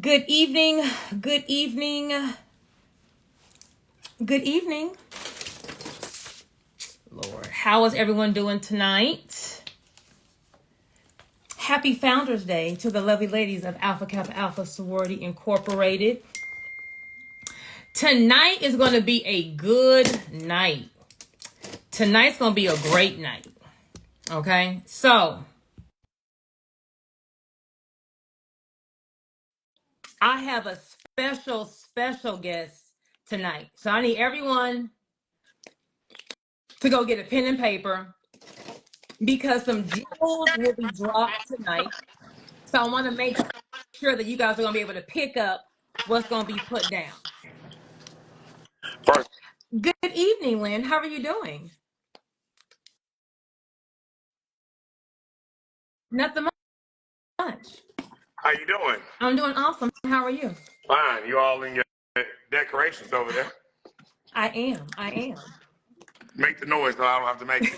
Good evening, good evening, good evening. Lord, how is everyone doing tonight? Happy Founders Day to the lovely ladies of Alpha Kappa Alpha Sorority Incorporated. Tonight is going to be a good night. Tonight's going to be a great night. Okay, so I have a special guest tonight. So I need everyone to go get a pen and paper because some jewels will be dropped tonight. So I want to make sure that you guys are going to be able to pick up what's going to be put down. First, Good evening, Lynn. How are you doing? Nothing much. how you doing? I'm doing awesome. How are you? Fine. You all in your decorations over there? I am. Make the noise so I don't have to make it.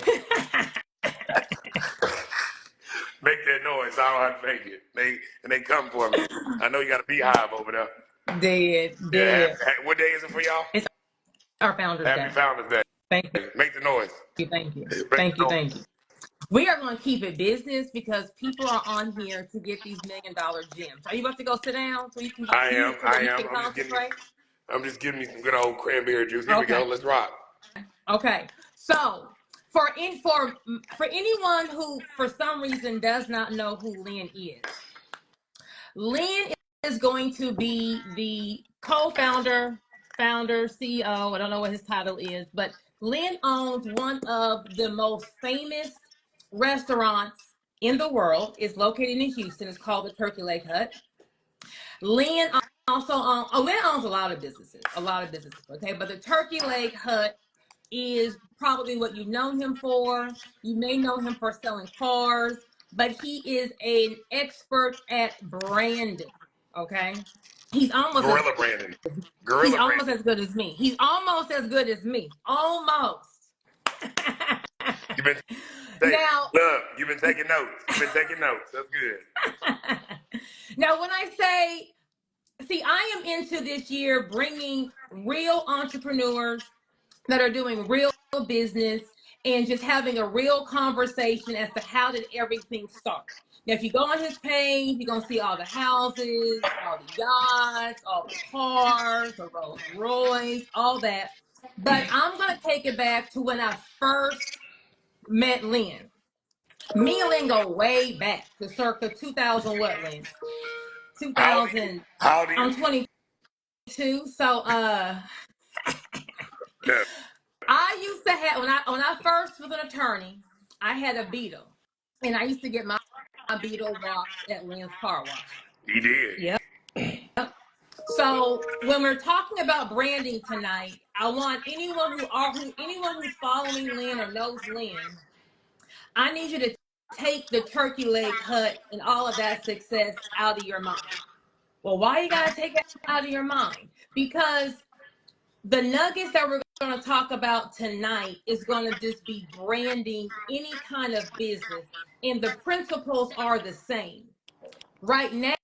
Make that noise so I don't have to make it. They come for me. I know you got a beehive over there. Dead. Yeah. What day is it for y'all? It's our Founders Day. Happy Founders Day. Thank Make the noise. you. Thank you. Make the noise. We are going to keep it business because people are on here to get these $1 million gems. Are you about to go sit down so you can I am. concentrate? I'm just giving me some good old cranberry juice. Here we go. Let's rock. Okay. So for anyone who for some reason does not know who Lynn is going to be the co-founder, CEO. I don't know what his title is, but Lynn owns one of the most famous restaurants in the world. It's located in Houston. It's called the Turkey Leg Hut. Lynn owns a lot of businesses, okay? But the Turkey Leg Hut is probably what you know him for. You may know him for selling cars, but he is an expert at branding, okay? He's almost Gorilla Brandon. as good as me. He's almost as good as me. Almost. You've been Now, look, you've been taking notes. That's good. Now, when I say, see, I am into this year bringing real entrepreneurs that are doing real business and just having a real conversation as to how did everything start. Now, if you go on his page, you're going to see all the houses, all the yachts, all the cars, the Rolls Royce, all that. But I'm going to take it back to when I first met Lynn. Me and Lynn go way back to circa 2000, what, Lynn? 2000. How old are you? I'm 22. So, Yeah. I used to have when I first was an attorney, I had a Beetle, and I used to get my Beetle washed at Lynn's Car Wash. You did. Yep. So when we're talking about branding tonight, I want anyone who's following Lynn or knows Lynn, I need you to take the Turkey Leg Hut and all of that success out of your mind. Well, why you gotta take it out of your mind? Because the nuggets that we're going to talk about tonight is going to just be branding any kind of business, and the principles are the same. Right now,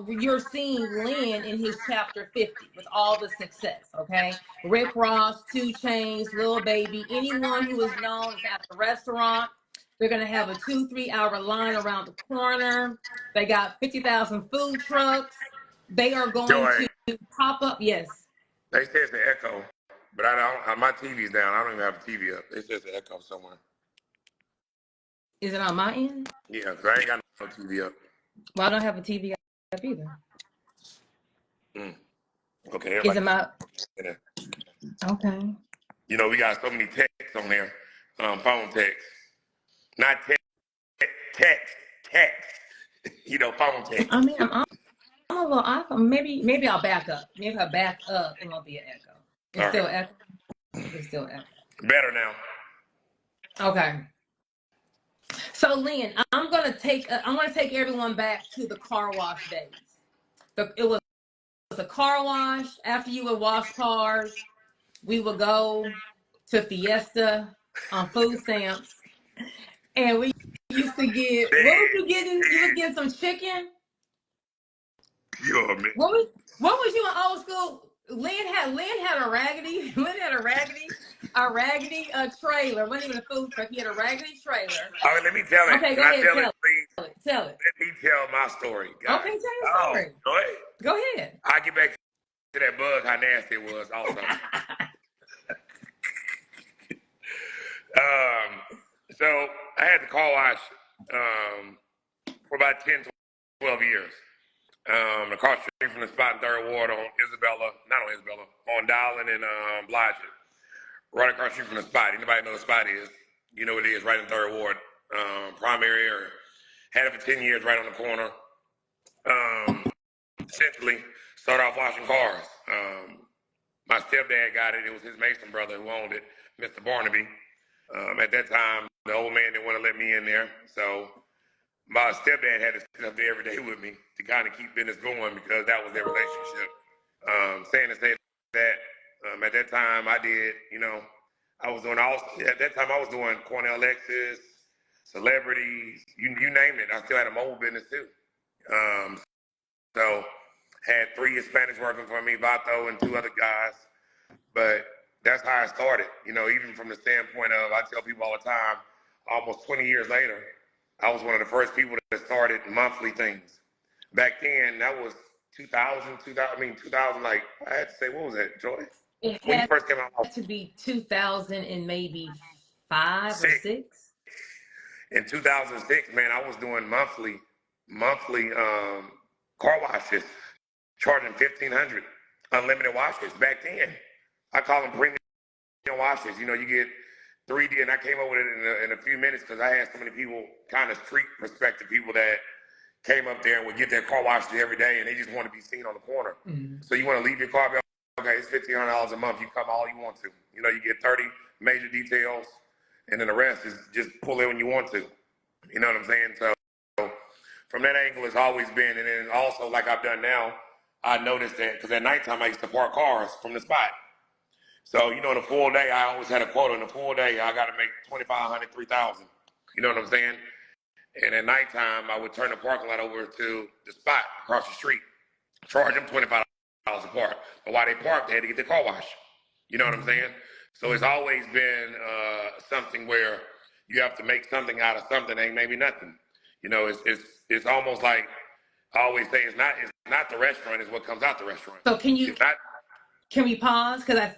you're seeing Lynn in his chapter 50 with all the success, okay? Rick Ross, 2 Chainz, Lil Baby, anyone who is known at the restaurant, they're going to have a 2-3 hour line around the corner. They got 50,000 food trucks. They are going to pop up. Yes. They say it's an echo, but I don't. My TV's down. I don't even have a TV up. They say it's an echo somewhere. Is it on my end? Yeah, because I ain't got no TV up. Well, I don't have a TV up either. Okay. Is it my? Okay. You know, we got so many texts on there. Phone text. Not text. You know, phone text. I mean, I'm a little iPhone. Maybe I'll back up. Maybe if I back up, it won't be an echo. It's still echo. It's still echo. Better now. Okay. So, Lynn, I'm gonna take everyone back to the car wash days. It was a car wash. After you would wash cars, we would go to Fiesta on food stamps, and we used to get. What was you getting? You was getting some chicken. What was you in old school? Lynn had a raggedy trailer. It wasn't even a food truck. He had a raggedy trailer. All right, let me tell it. Okay, Can go I ahead, tell it, please? tell it. Let me tell my story, guys. Okay, tell your story. Go ahead. Go ahead. I'll get back to that bug, how nasty it was also. So I had the car wash for about 10, 12 years. Across the street from the spot in Third Ward on Dowling and Blodgett. Right across the street from the spot. Anybody know the spot is? You know what it is, right in Third Ward, primary area. Had it for 10 years right on the corner. Essentially, started off washing cars. My stepdad got it. It was his Mason brother who owned it, Mr. Barnaby. At that time, the old man didn't want to let me in there. So my stepdad had to sit up there every day with me to kind of keep business going because that was their relationship. Saying to say that, at that time I did, I was doing Cornell Lexus, celebrities, you name it. I still had a mobile business too. So had 3 Hispanics working for me, Vato and 2 other guys. But that's how I started. Even from the standpoint of, I tell people all the time, almost 20 years later, I was one of the first people that started monthly things. Back then, that was 2000, like, I had to say, what was that, Joy? It When you had first came out? to be 2000 and maybe 5 or 6. In 2006, man, I was doing monthly car washes, charging $1,500, unlimited washes. Back then, I call them premium washes. You get 3D, and I came up with it in a few minutes because I had so many people, kind of street perspective people that came up there and would get their car washed every day, and they just want to be seen on the corner. Mm-hmm. So you want to leave your car, okay, it's $1,500 a month. You come all you want to. You get 30 major details, and then the rest is just pull in when you want to. You know what I'm saying? So from that angle, it's always been, and then also like I've done now, I noticed that because at nighttime I used to park cars from the spot. So, in a full day, I always had a quota. In a full day, I got to make $2,500, $3,000. You know what I'm saying? And at nighttime, I would turn the parking lot over to the spot across the street, charge them $25 a park. But while they parked, they had to get their car washed. You know what I'm saying? So it's always been something where you have to make something out of something, ain't maybe nothing. It's almost like I always say, it's not the restaurant, it's what comes out the restaurant. So can we pause? Because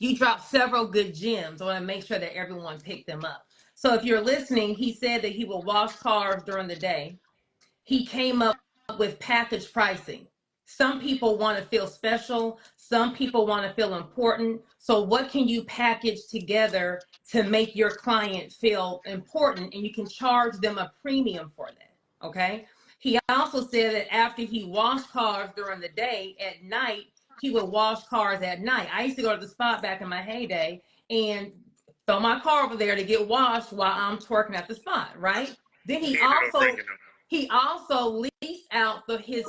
you dropped several good gems. I want to make sure that everyone picked them up. So if you're listening, he said that he will wash cars during the day. He came up with package pricing. Some people want to feel special. Some people want to feel important. So what can you package together to make your client feel important? And you can charge them a premium for that, okay? He also said that after he washed cars during the day, at night, he would wash cars at night. I used to go to the spot back in my heyday and throw my car over there to get washed while I'm twerking at the spot, right? Then he also leased out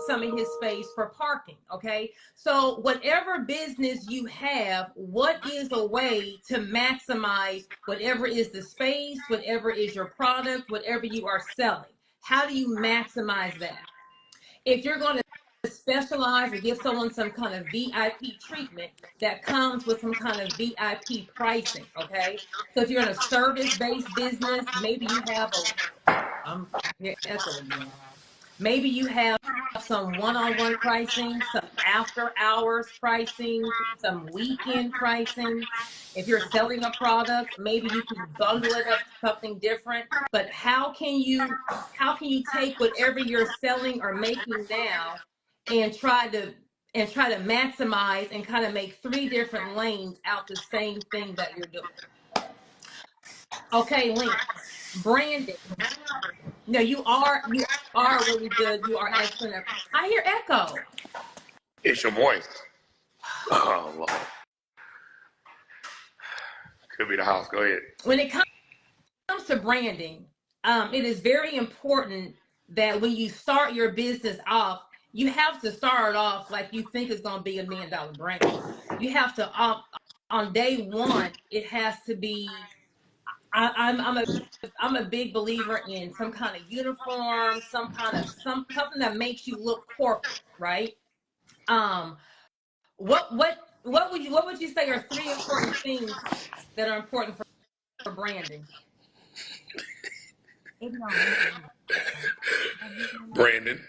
some of his space for parking, okay? So whatever business you have, what is a way to maximize whatever is the space, whatever is your product, whatever you are selling? How do you maximize that? If you're going to specialize or give someone some kind of VIP treatment, that comes with some kind of VIP pricing, okay? So if you're in a service-based business, maybe you have echo again. Maybe you have some one-on-one pricing, some after hours pricing, some weekend pricing. If you're selling a product, maybe you can bundle it up to something different. But how can you take whatever you're selling or making now and try to maximize and kind of make 3 different lanes out the same thing that you're doing? Okay, Lance, branding. No, you are really good. You are excellent. I hear echo. It's your voice. Oh, Lord. Could be the house. Go ahead. When it comes to branding, it is very important that when you start your business off, you have to start off like you think it's going to be $1 million brand. You have to, on day one, it has to be I'm a big believer in some kind of uniform, something that makes you look corporate, right? Um, what would you say are three important things that are important for branding? Branding,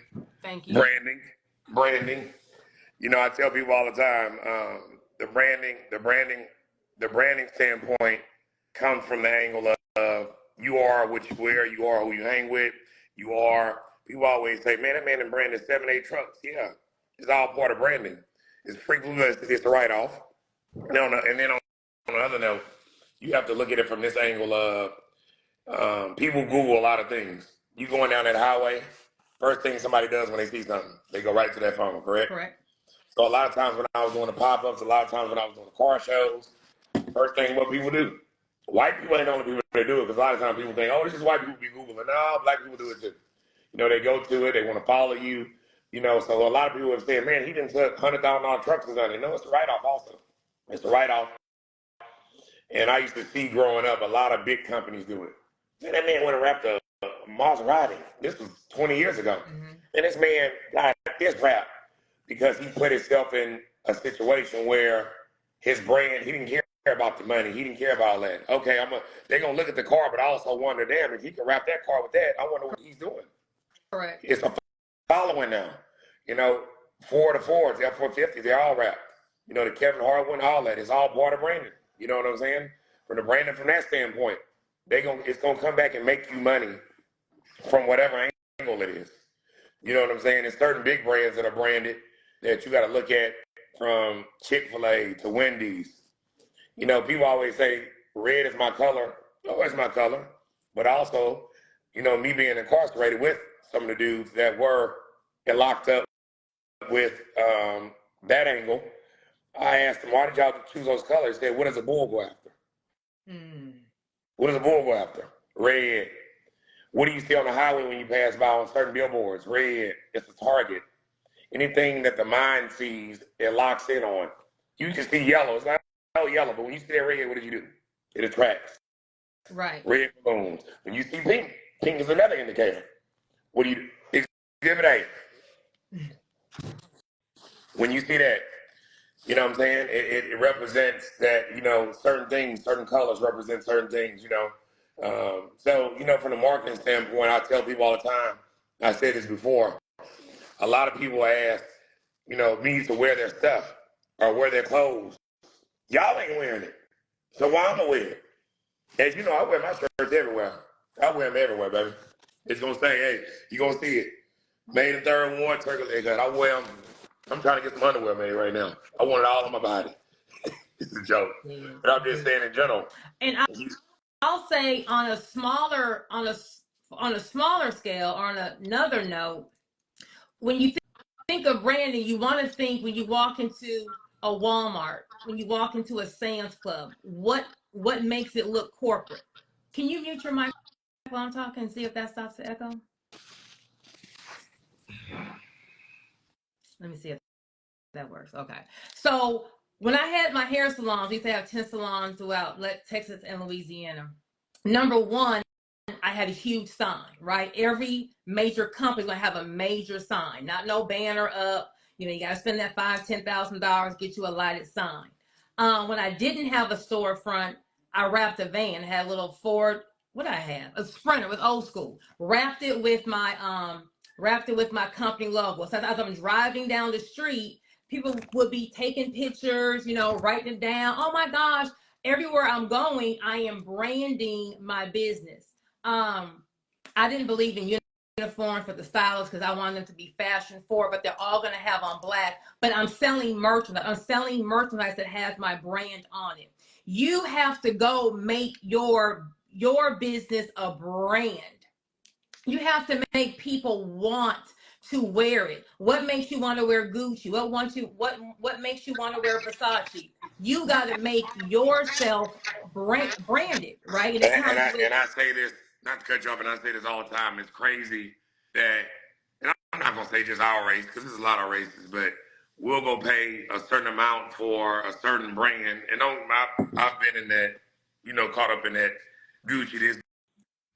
Thank you. branding. You know, I tell people all the time, the branding standpoint comes from the angle of you are what you wear, you are who you hang with, you are. People always say, "Man, that man in branded 7, 8 trucks." Yeah, it's all part of branding. It's free publicity. It's a write off. And then on the other note, you have to look at it from this angle of people Google a lot of things. You going down that highway, first thing somebody does when they see something, they go right to their phone, correct? Correct. So a lot of times when I was doing the pop-ups, a lot of times when I was doing the car shows, first thing what people do, white people ain't the only people that do it, because a lot of times people think, oh, this is white people be Googling. No, black people do it too. You know, they go to it, they want to follow you, you know, so a lot of people have said, man, he didn't took $100,000 trucks and done it. No, it's a write-off also. It's a write-off. And I used to see growing up, a lot of big companies do it. Man, that man went and wrapped a Maserati. This was 20 years ago. Mm-hmm. And this man got this rap because he put himself in a situation where his brand, he didn't care about the money. He didn't care about all that. Okay, they're going to look at the car, but I also wonder, damn, if he can wrap that car with that, I wonder what he's doing. Correct. It's a following now. You know, Ford, F-450, they're all wrapped. You know, the Kevin Hart one, all that. It's all part of branding. You know what I'm saying? From the branding from that standpoint, it's gonna come back and make you money from whatever angle it is. You know what I'm saying? There's certain big brands that are branded that you got to look at, from Chick-fil-A to Wendy's. You know, people always say red is my color. Oh, it's my color. But also, you know, me being incarcerated with some of the dudes that were locked up with that angle, I asked them, why did y'all choose those colors? They said, what does a bull go after? What does a bull go after? Red. What do you see on the highway when you pass by on certain billboards? Red. It's a target. Anything that the mind sees, it locks in on. You can see yellow. It's not all yellow, but when you see that red, what do you do? It attracts. Right. Red balloons. When you see pink, pink is another indicator. What do you do? Exhibit A. When you see that, you know what I'm saying? It represents that, you know, certain things, certain colors represent certain things, you know. So, you know, from the marketing standpoint, I tell people all the time, I said this before, a lot of people ask, you know, me to wear their stuff or wear their clothes. Y'all ain't wearing it. So why I'm gonna wear it? As you know, I wear my shirts everywhere. I wear them everywhere, baby. It's gonna say, hey, you gonna see it. Made in third ward, turkey leg cut. I wear them. I'm trying to get some underwear made right now. I want it all on my body. It's a joke. Yeah. But I'm just saying in general. And I'll say on a smaller scale, or on another note, when you think of branding, you want to think, when you walk into a Walmart, when you walk into a Sam's Club, what makes it look corporate? Can you mute your mic while I'm talking and see if that stops the echo? Let me see if that works. Okay. So when I had my hair salons, we used to have 10 salons throughout Texas and Louisiana. Number one, I had a huge sign, right? Every major company's gonna have a major sign, not no banner up. You know, you gotta spend that $5,000-$10,000, get you a lighted sign. When I didn't have a storefront, I wrapped a van, had a little Ford, what did I have? A Sprinter with old school. Wrapped it with my company logo. So as I'm driving down the street, people would be taking pictures, you know, writing it down. Oh my gosh, everywhere I'm going, I am branding my business. I didn't believe in uniforms for the stylists because I wanted them to be fashion forward, but they're all going to have on black. But I'm selling merchandise. I'm selling merchandise that has my brand on it. You have to go make your business a brand. You have to make people want to wear it. What makes you want to wear Gucci? What makes you want to wear Versace? You got to make yourself branded, right? And it comes and I say this, not to cut you off, and I say this all the time. It's crazy that, and I'm not gonna say just our race, because there's a lot of races, but we'll go pay a certain amount for a certain brand, and I've been in that, you know, caught up in that. Gucci this,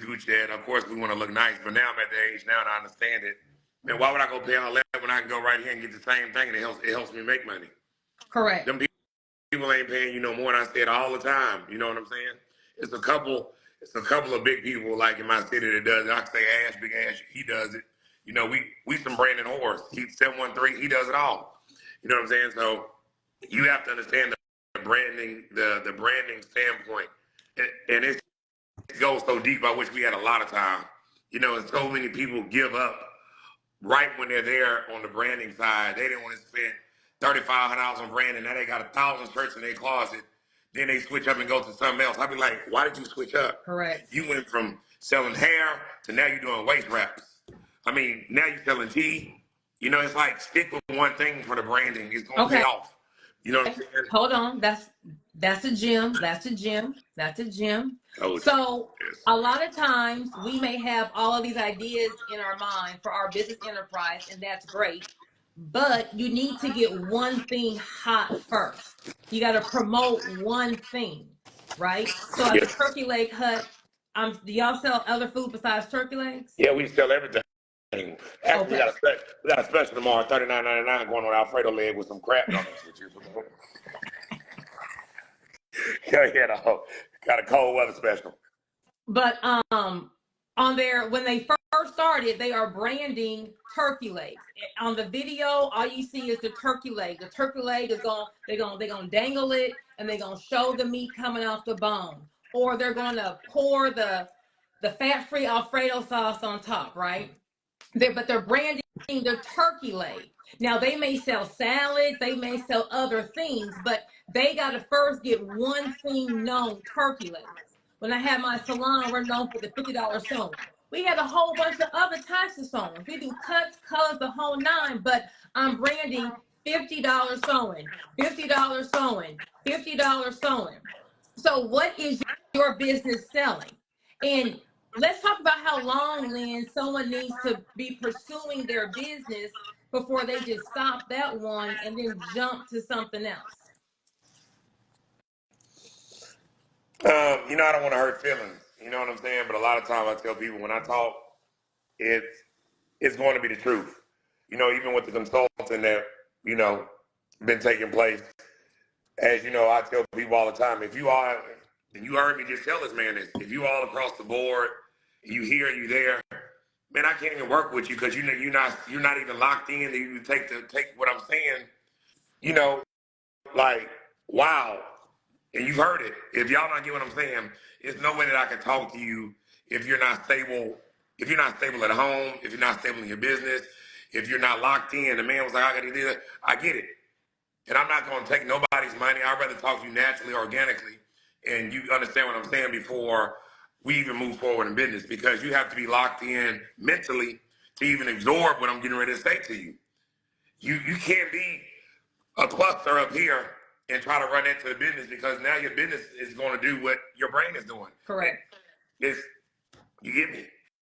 Gucci that. Of course, we want to look nice, but now I'm at the age now and I understand it. Man, why would I go pay all that when I can go right here and get the same thing and it helps me make money? Correct. Them people ain't paying you no more, and I say it all the time. You know what I'm saying? It's a couple of big people like in my city that does it. I can say Ash, Big Ash, he does it. You know, we some Brandon Horse. He's 713, he does it all. You know what I'm saying? So you have to understand the branding, the branding standpoint. And it goes so deep, I wish we had a lot of time. You know, and so many people give up right when they're there on the branding side. They didn't want to spend $3,500 on branding. Now they got 1,000 shirts in their closet. Then they switch up and go to something else. I'd be like, why did you switch up? Correct. You went from selling hair to now you're doing waist wraps. I mean, now you're selling tea. You know, it's like stick with one thing for the branding. It's going to pay off. You know what I'm saying? Hold on. That's a gem. That's a gem. That's a gem. Coach. So Yes. a lot of times we may have all of these ideas in our mind for our business enterprise, and that's great. But you need to get one thing hot first. You got to promote one thing, right? So at the Yes. Turkey Leg Hut, do y'all sell other food besides turkey legs? Yeah, we sell everything. Actually, Okay. we got a special tomorrow, $39.99, going on Alfredo leg with some crab on it. Yeah, got a cold weather special. But on there, when they first started, they are branding turkey legs. On the video, all you see is the turkey leg. The turkey leg is they're gonna dangle it and they're gonna show the meat coming off the bone, or they're gonna pour the fat-free Alfredo sauce on top, right? But they're branding their turkey leg. Now they may sell salads, they may sell other things, but they got to first get one thing known: turkey legs. When I had my salon, we're known for the $50 sewing. We had a whole bunch of other types of sewings. We do cuts, colors, the whole nine, but I'm branding $50 sewing, $50 sewing, $50 sewing. So what is your business selling? And let's talk about how long, Lynn, someone needs to be pursuing their business before they just stop that one and then jump to something else. You know, I don't want to hurt feelings. You know what I'm saying? But a lot of times I tell people when I talk, it's going to be the truth. You know, even with the consulting that, you know, been taking place. As you know, I tell people all the time, if you are, and you heard me just tell this man this, if you all across the board, you here, you there, man, I can't even work with you because you're not even locked in. You take what I'm saying, you know, like wow. And you've heard it. If y'all not get what I'm saying, there's no way that I can talk to you if you're not stable. If you're not stable at home, if you're not stable in your business, if you're not locked in. The man was like, I got to do that. I get it. And I'm not going to take nobody's money. I'd rather talk to you naturally, organically, and you understand what I'm saying before we even move forward in business, because you have to be locked in mentally to even absorb what I'm getting ready to say to you. You can't be a cluster up here and try to run into the business, because now your business is going to do what your brain is doing. Correct. You get me?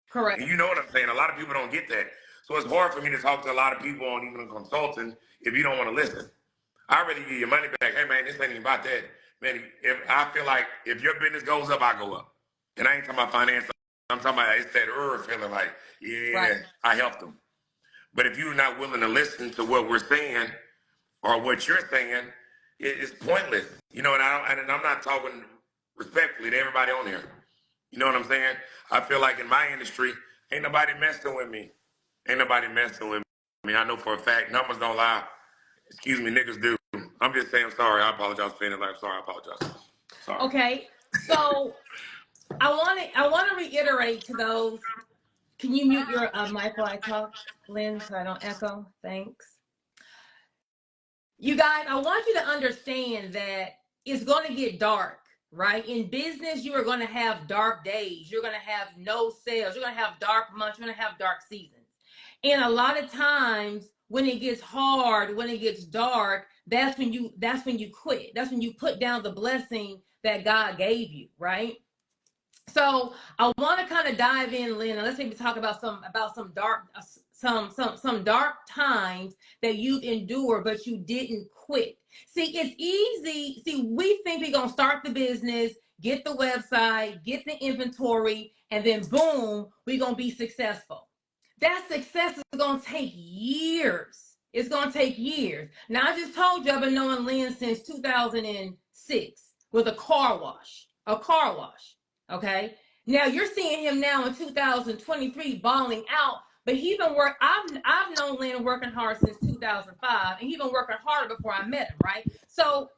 Correct. And you know what I'm saying? A lot of people don't get that. So it's hard for me to talk to a lot of people on even a consulting if you don't want to listen. I'd rather give you your money back. Hey, man, this ain't even about that. Man, if I feel like if your business goes up, I go up. And I ain't talking about finance. I'm talking about it's that feeling like, yeah, right. I helped them. But if you're not willing to listen to what we're saying or what you're saying, it's pointless. You know, and I'm not talking respectfully to everybody on here. You know what I'm saying? I feel like in my industry, ain't nobody messing with me. Ain't nobody messing with me. I know for a fact, numbers don't lie. Excuse me, niggas do. I'm just saying sorry. I apologize for saying it. Like, sorry, I apologize. Sorry. Okay, so I want to reiterate to those. Can you mute your mic while I talk, Lynn, so I don't echo? Thanks. You guys, I want you to understand that it's going to get dark, right? In business, you are going to have dark days. You're going to have no sales. You're going to have dark months. You're going to have dark seasons. And a lot of times when it gets hard, when it gets dark, that's when you quit. That's when you put down the blessing that God gave you, right? So I want to kind of dive in, Lynn, and let's maybe talk about some dark times that you've endured, but you didn't quit. See, it's easy. See, we think we're gonna start the business. get the website, get the inventory, and then boom, we're going to be successful. That success is going to take years. It's going to take years. Now, I just told you I've been knowing Lynn since 2006 with a car wash. A car wash. Okay? Now, you're seeing him now in 2023 balling out, but he been work. I've known Lynn working hard since 2005, and he been working harder before I met him, right? So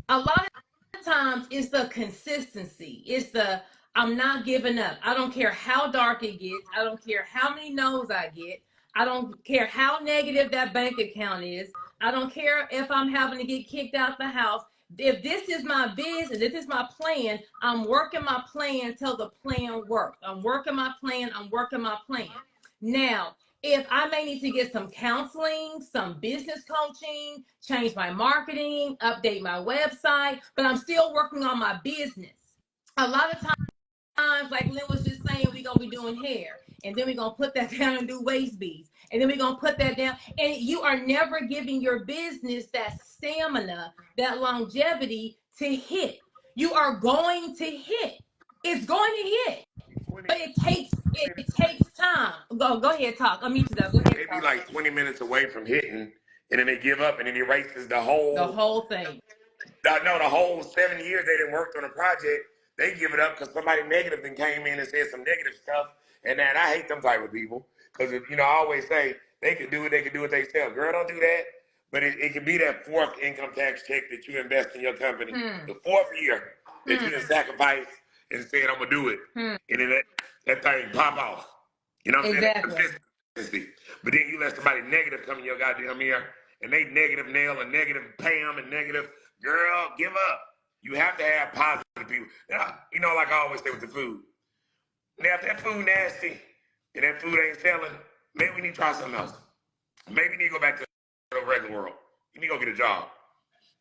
a lot of times it's the consistency. It's the I'm not giving up. I don't care how dark it gets. I don't care how many no's I get. I don't care how negative that bank account is. I don't care if I'm having to get kicked out the house. If this is my business, this is my plan, I'm working my plan till the plan works. I'm working my plan. I'm working my plan. Now, if I may need to get some counseling, some business coaching, change my marketing, update my website, but I'm still working on my business. A lot of times, like Lynn was just saying, we're going to be doing hair, and then we're going to put that down and do waist beads, and then we're going to put that down. And you are never giving your business that stamina, that longevity to hit. You are going to hit. It's going to hit. But it takes time. Go ahead, talk. Unmute yourself. Go ahead, They be talk. like 20 minutes away from hitting, and then they give up, and then it erases The whole thing. the whole 7 years they didn't work on a project. They give it up because somebody negative then came in and said some negative stuff. And then I hate them type of people because, I always say they can do it themselves. Girl, don't do that. But it can be that fourth income tax check that you invest in your company, the fourth year that you done sacrifice and said, I'm going to do it. And then that thing pop off. You know what I'm saying? Exactly. Consistency. But then you let somebody negative come in your goddamn ear and they negative Nell and negative Pam and negative girl, give up. You have to have positive people. Now, like I always say with the food. Now, if that food nasty and that food ain't selling, maybe we need to try something else. Maybe we need to go back to the regular world. You need to go get a job.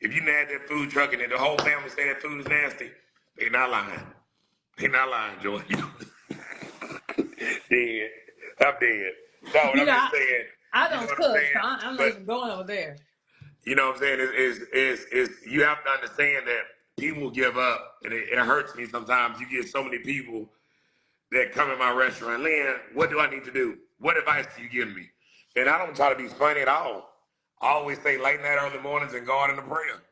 If you had that food truck and the whole family say that food is nasty, they not lying. They not lying, Joy. Dead. I'm dead. No, what I'm just saying. I don't cook, so I'm not But even going over there. you know what I'm saying? Is you have to understand that people give up, and it hurts me sometimes. You get so many people that come in my restaurant. Lynn, what do I need to do? What advice do you give me? And I don't try to be funny at all. I always say late night, early mornings, and God in the prayer.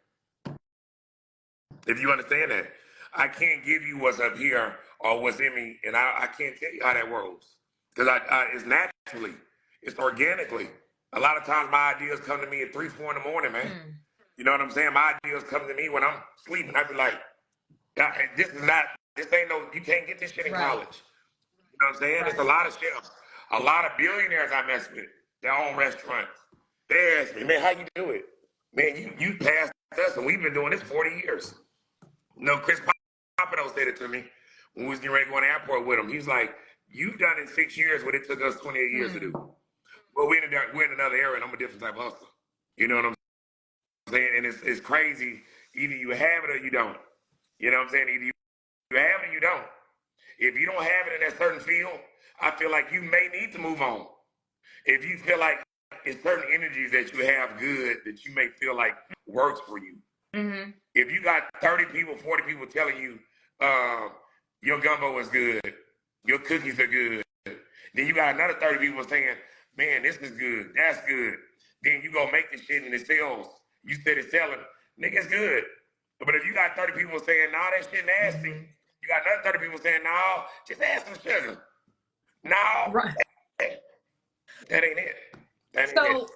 If you understand that, I can't give you what's up here or what's in me, and I can't tell you how that works because it's naturally, it's organically. A lot of times my ideas come to me at 3, 4 in the morning, man. You know what I'm saying? My ideas come to me when I'm sleeping. I be like, this ain't no, you can't get this shit in college. You know what I'm saying? There's a lot of chefs, a lot of billionaires I mess with, their own restaurants. They ask me, man, how you do it? Man, you passed us, and we've been doing this 40 years. Chris Papano said it to me when we was getting ready to go on the airport with him. He's like, you've done in 6 years what it took us 28 years to do. Well, we're in another era, and I'm a different type of hustler. You know what I'm saying? And it's crazy. Either you have it or you don't. You know what I'm saying? Either you have it or you don't. If you don't have it in that certain field, I feel like you may need to move on. If you feel like it's certain energies that you have good that you may feel like works for you. Mm-hmm. If you got 30 people, 40 people telling you your gumbo is good, your cookies are good, then you got another 30 people saying, man, this is good, that's good. Then you go make the shit and it sells. You said it's selling, nigga, it's good. But if you got 30 people saying, nah, that shit nasty, you got another 30 people saying, no, just add some sugar. No, Right. That ain't it. So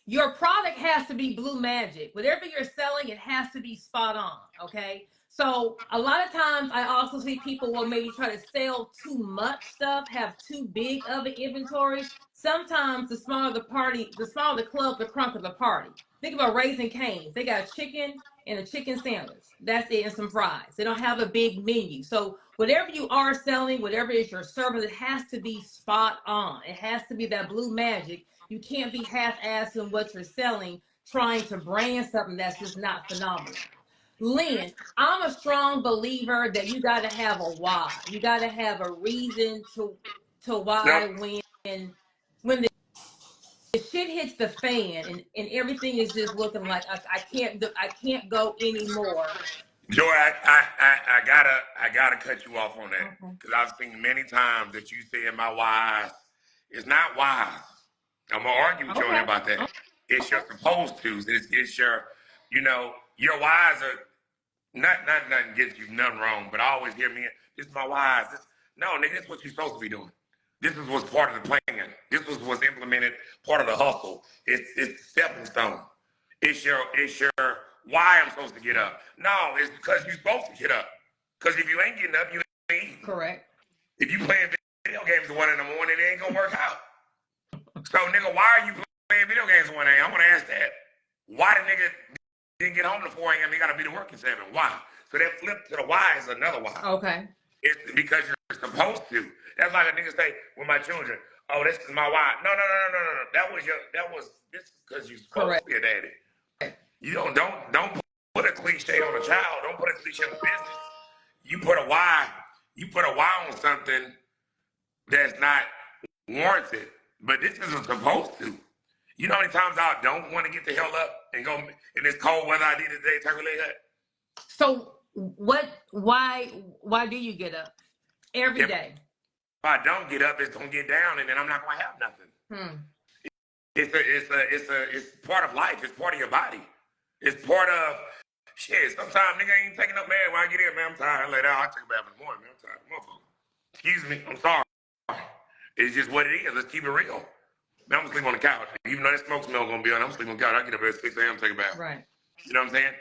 your product has to be blue magic. Whatever you're selling, it has to be spot on. Okay. So a lot of times I also see people will maybe try to sell too much stuff, have too big of an inventory. Sometimes the smaller the party, the smaller the club, the crunker the party. Think about Raising Cane's. They got chicken and a chicken sandwich. That's it, and some fries. They don't have a big menu. So whatever you are selling, whatever is your service, it has to be spot on. It has to be that blue magic. You can't be half-assed in what you're selling, trying to brand something that's just not phenomenal. Lynn, I'm a strong believer that you got to have a why. You got to have a reason to why when the shit hits the fan and everything is just looking like I can't go anymore. Joy, I gotta cut you off on that because I've seen many times that you say my wise is not wise. I'm gonna argue with you on Okay. about that. It's your supposed to. It's your, your wise are nothing gets you nothing wrong. But I always hear me. This is my wise. No, nigga, this is what you're supposed to be doing. This is what's part of the plan. This was what's implemented, part of the hustle. It's the stepping stone. It's your why I'm supposed to get up. No, it's because you're supposed to get up. Because if you ain't getting up, you ain't eating. Correct. If you playing video games at 1 in the morning, it ain't gonna work out. So nigga, why are you playing video games at 1 a.m.? I wanna ask that. Why the nigga didn't get home at 4 a.m. He gotta be to work at 7. Why? So that flip to the why is another why. Okay. It's because you're supposed to. That's like a nigga say with my children, oh, this is my why. No. That was this because you're supposed Correct. to be a daddy. You don't put a cliche on a child. Don't put a cliche on business. You put a why. You put a why on something that's not warranted. But this isn't supposed to. You know how many times I don't want to get the hell up and go in this cold weather I did today, turn your leg up? So why do you get up every day? If I don't get up, it's gonna get down, and then I'm not gonna have nothing. It's part of life. It's part of your body. It's part of shit. Sometimes nigga ain't taking up, man. When I get here, man, I'm tired. Later, I'll take a bath in the morning, man. I'm tired, motherfucker. Excuse me, I'm sorry. It's just what it is. Let's keep it real. Man, I'm gonna sleep on the couch. Even though that smoke smell gonna be on, I'm sleeping on the couch. I get up at 6 a.m. take a bath. Right. You know what I'm saying?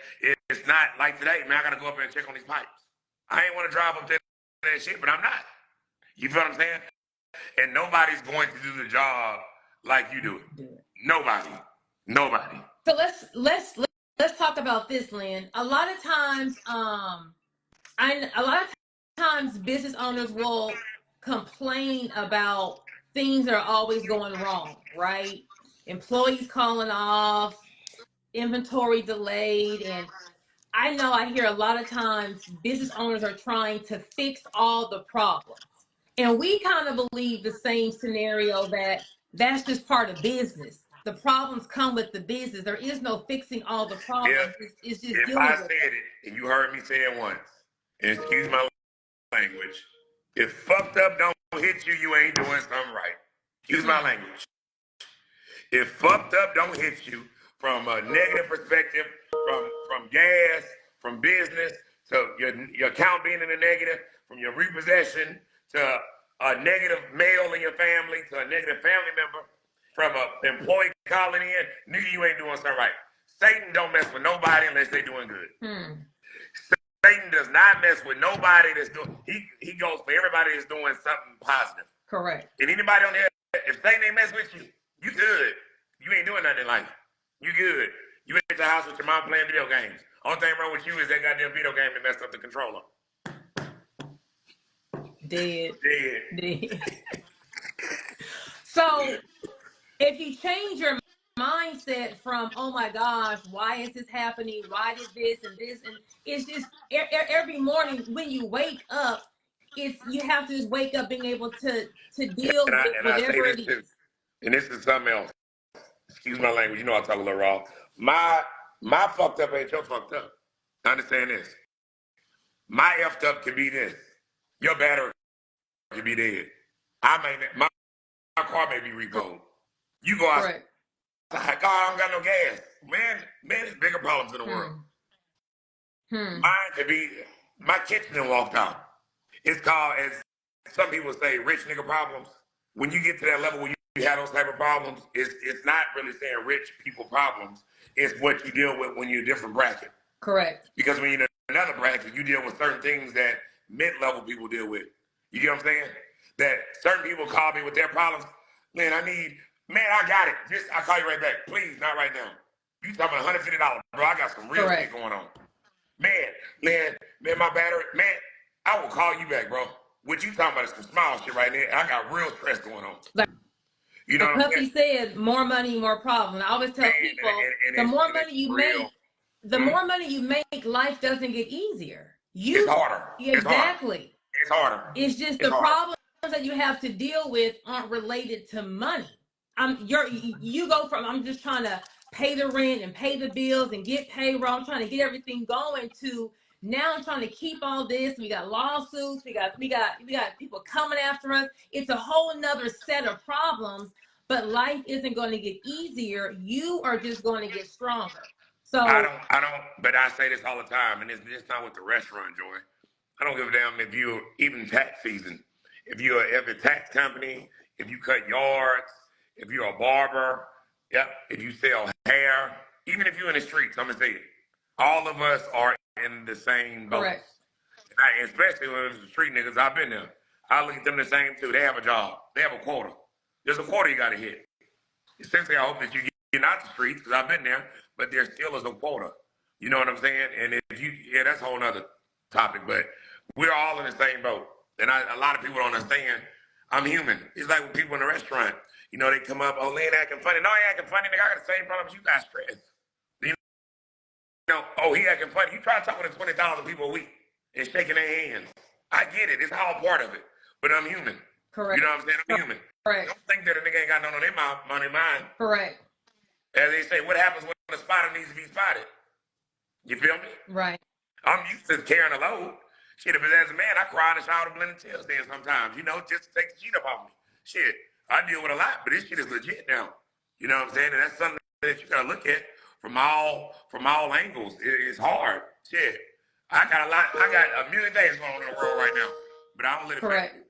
It's not like today, man. I gotta go up there and check on these pipes. I ain't want to drive up there that shit, but I'm not. You feel what I'm saying? And nobody's going to do the job like you do it. Nobody. So let's talk about this, Lynn. A lot of times business owners will complain about things that are always going wrong, right? Employees calling off, inventory delayed, and I know I hear a lot of times business owners are trying to fix all the problems. And we kind of believe the same scenario that's just part of business. The problems come with the business. There is no fixing all the problems. It's just if dealing I with said it and you heard me say it once, and excuse my language, if fucked up don't hit you, you ain't doing something right. Excuse my language. If fucked up don't hit you from a negative perspective, from gas, from business, to your account being in the negative, from your repossession, to a negative male in your family, to a negative family member, from an employee calling in, nigga, you ain't doing something right. Satan don't mess with nobody unless they doing good. Satan does not mess with nobody that's doing, he goes for everybody that's doing something positive. correct. And anybody on there, if Satan ain't mess with you, you good. You ain't doing nothing in life. You good. You at the house with your mom playing video games. Only thing wrong with you is that goddamn video game that messed up the controller. Dead. So if you change your mindset from, oh my gosh, why is this happening? Why did this and this? And it's just every morning when you wake up, you have to just wake up being able to deal with I say whatever this it too, is. and this is something else. Excuse my language. You know I talk a little raw. My fucked up ain't your fucked up. Understand this. My effed up can be this. Your battery can be dead. My car may be repoed. You go outside. Correct. God, I don't got no gas. Man, there's bigger problems in the world. Mine could be my kitchen walked out. It's called, as some people say, rich nigga problems. When you get to that level where you have those type of problems, it's not really saying rich people problems. It's what you deal with when you're a different bracket. Correct. Because when you're in another bracket, you deal with certain things that mid-level people deal with. You get what I'm saying? That certain people call me with their problems. Man, I got it. I'll call you right back. Please, not right now. You talking about $150, bro. I got some real shit going on. Man, my battery, man, I will call you back, bro. What you talking about is some small shit right there. I got real stress going on. Like, you know what I'm saying? Said, more money, more problems. I always tell people, the more money you make, the more money you make, life doesn't get easier. It's harder. Exactly. It's harder. It's just the problems that you have to deal with aren't related to money. You go from, I'm just trying to pay the rent and pay the bills and get payroll. I'm trying to get everything going to Now I'm trying to keep all this. We got lawsuits. We got people coming after us. It's a whole nother set of problems. But life isn't going to get easier. You are just going to get stronger. So I don't, but I say this all the time, and it's not with the restaurant, Joy. I don't give a damn if you're even tax season. If you're a tax company, if you cut yards, if you're a barber, yep, if you sell hair, even if you're in the streets, I'm gonna say it. All of us are in the same boat. correct. Especially when it's the street niggas, I've been there. I look at them the same too. They have a job. They have a quota. There's a quota you gotta hit. Essentially, I hope that you get out the streets because I've been there, but there still is a quota. You know what I'm saying? And if you, yeah, that's a whole nother topic, but we're all in the same boat. And a lot of people don't understand I'm human. It's like when people in the restaurant, you know, they come up, oh, Lynn acting funny. No, he acting funny. Nigga, I got the same problems you got, stress. You know, oh, he acting funny. You try talking to 20,000 people a week and shaking their hands. I get it. It's all part of it. But I'm human. Correct. You know what I'm saying? I'm human. Correct. Don't think that a nigga ain't got none on their mouth, on their mind. Correct. As they say, what happens when a spotter needs to be spotted? You feel me? Right. I'm used to carrying a load. Shit, but as a man, I cry in the shower blending tail stands sometimes, you know, just to take the sheet up off me. Shit, I deal with a lot, but this shit is legit now. You know what I'm saying? And that's something that you gotta look at from all angles. It's hard. Shit. I got a million things going on in the world right now, but I don't let it affect me.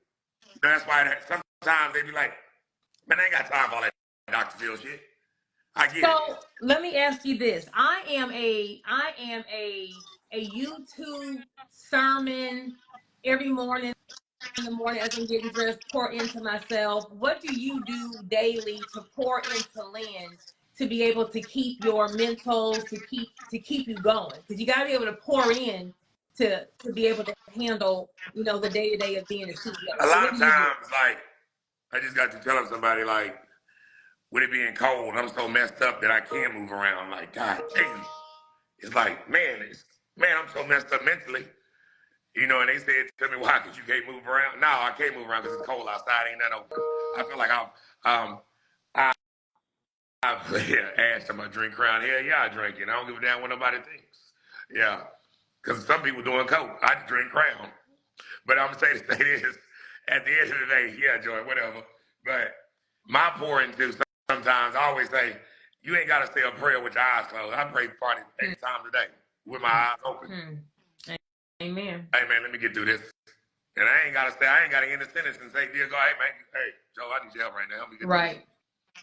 That's why sometimes they be like, man, I ain't got time for all that Dr. Phil shit. I get it. So let me ask you this. I am a YouTube sermon every morning in the morning as I'm getting dressed, pour into myself. What do you do daily to pour into Lynn to be able to keep your mentals, to keep you going? Because you gotta be able to pour in to be able to handle, you know, the day-to-day of being a CEO. A lot of times, like, I just got to telling somebody, like, with it being cold, I'm so messed up that I can't move around. Like, God damn. It's like, man, I'm so messed up mentally. You know, and they said to me, why? Because you can't move around? No, I can't move around because it's cold outside. Ain't nothing open. I feel like I've asked them I drink around here. Yeah, I drink it. I don't give a damn what nobody thinks. Yeah. Because some people doing coke. I drink Crown. But I'm going to say this. At the end of the day, yeah, Joy, whatever. But my pouring too, sometimes I always say, you ain't got to say a prayer with your eyes closed. I pray 8 times a day with my eyes open. Amen. Hey, man, let me get through this. And I ain't got to end the sentence and say, dear God, hey, man, hey, Joe, I need your help right now. Help me get through this.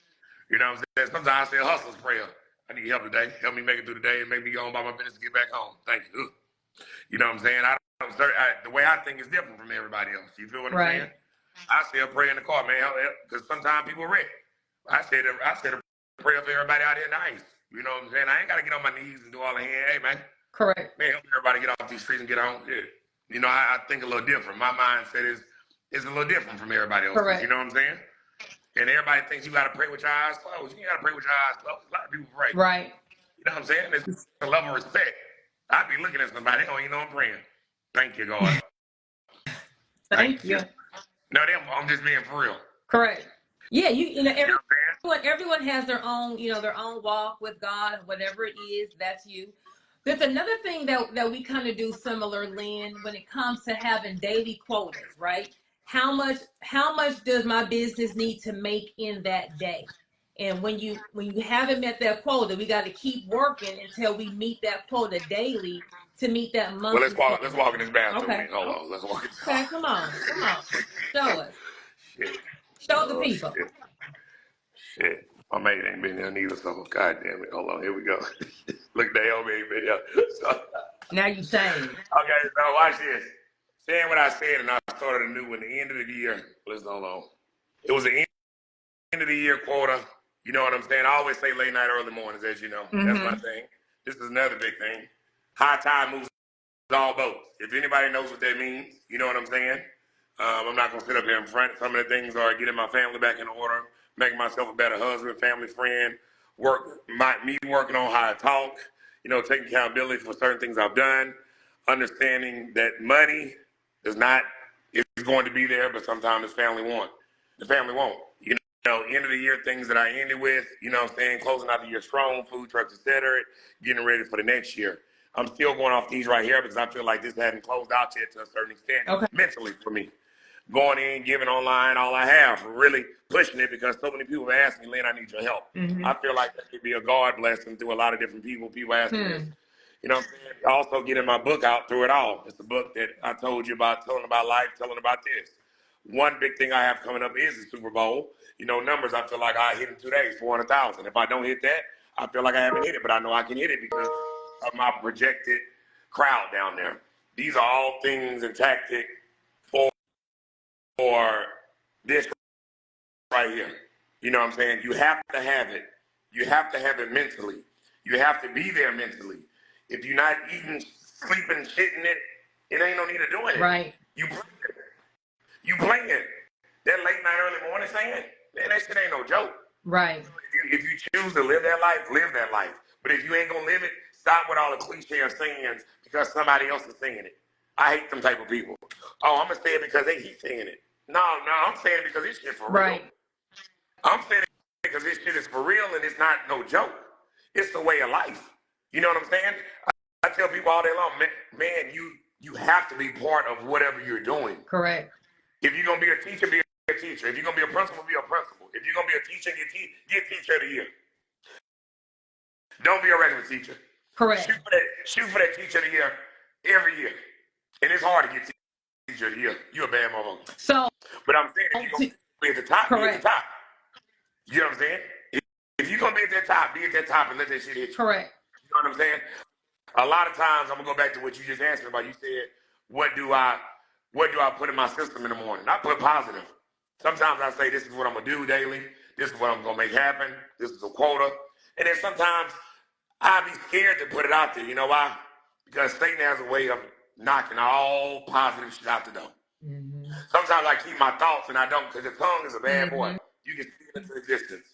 You know what I'm saying? Sometimes I say a hustler's prayer. I need help today. Help me make it through the day and make me go on by my business and get back home. Thank you. You know what I'm saying? The way I think is different from everybody else. You feel what I'm saying? I say a prayer in the car, man, because sometimes people wreck. I said a prayer for everybody out here nice. You know what I'm saying? I ain't got to get on my knees and do all the hand. Hey, man. Correct. Man, help everybody get off these streets and get home. Yeah. You know, I think a little different. My mindset is a little different from everybody else. Correct. You know what I'm saying? And everybody thinks you got to pray with your eyes closed. You got to pray with your eyes closed. A lot of people pray. Right. You know what I'm saying? It's a level of respect. I'd be looking at somebody, they don't even know I'm praying. Thank you, God. Thank you. No, I'm just being for real. Correct. Yeah, everyone has their own, you know, their own walk with God, whatever it is, that's you. There's another thing that we kind of do similar, Lynn, when it comes to having daily quotas, right? How much does my business need to make in that day? And when you haven't met that quota, we got to keep working until we meet that quota daily to meet that monthly. Well, let's walk in this bathroom. Okay. Hold on, let's walk in. Okay, come on. Show us. Shit. Show the people. Shit. My mate ain't been there neither, so God damn it. Hold on, here we go. Look, Naomi ain't been there. So, now you saying. Okay, so watch this. Saying what I said, and I started anew in the end of the year. Listen, hold on. It was the end of the year quota. You know what I'm saying? I always say late night, early mornings, as you know. Mm-hmm. That's my thing. This is another big thing. High tide moves all boats. If anybody knows what that means, you know what I'm saying? I'm not going to sit up here in front. Some of the things are getting my family back in order, making myself a better husband, family, friend, me working on how I talk, you know, taking accountability for certain things I've done, understanding that money is going to be there, but sometimes the family won't. You know, end of the year things that I ended with, you know what I'm saying, closing out the year strong, food trucks, etc., getting ready for the next year. I'm still going off these right here because I feel like this hadn't closed out yet to a certain extent mentally for me. Going in, giving online all I have, really pushing it because so many people have asked me, Lynn, I need your help. I feel like that could be a God blessing through a lot of different people. People ask me this. You know what I'm saying? Also getting my book out through it all. It's a book that I told you about, telling about life, telling about this. One big thing I have coming up is the Super Bowl. You know, numbers, I feel like I hit in 2 days, 400,000. If I don't hit that, I feel like I haven't hit it, but I know I can hit it because of my projected crowd down there. These are all things and tactics for this right here. You know what I'm saying? You have to have it. You have to have it mentally. You have to be there mentally. If you're not eating, sleeping, shitting it, it ain't no need of doing it. Right. You playing. You playing. That late night, early morning saying, man, that shit ain't no joke. Right. If you choose to live that life, live that life. But if you ain't gonna live it, stop with all the cliche sayings because somebody else is saying it. I hate them type of people. Oh, I'm gonna say it because he's saying it. No, I'm saying it because this shit for real. I'm saying it because this shit is for real and it's not no joke. It's the way of life. You know what I'm saying? I tell people all day long, man, you have to be part of whatever you're doing. Correct. If you're gonna be a teacher, be a teacher. If you're gonna be a principal, be a principal. If you're gonna be a teacher, get teacher of the year. Don't be a regular teacher. Correct. Shoot for that teacher of the year every year. And it's hard to get teacher of the year. You're a bad motherfucker. So, but I'm saying if you're gonna be at the top, be at the top. You know what I'm saying? If you're gonna be at that top, be at that top and let that shit hit you. Correct. You know what I'm saying? A lot of times I'm gonna go back to what you just asked me about. You said, what do I put in my system in the morning? I put positive. Sometimes I say, this is what I'm gonna do daily. This is what I'm gonna make happen. This is a quota. And then sometimes I be scared to put it out there. You know why? Because Satan has a way of knocking all positive shit out the door. Sometimes I keep my thoughts and I don't, because the tongue is a bad boy. You can speak it into existence.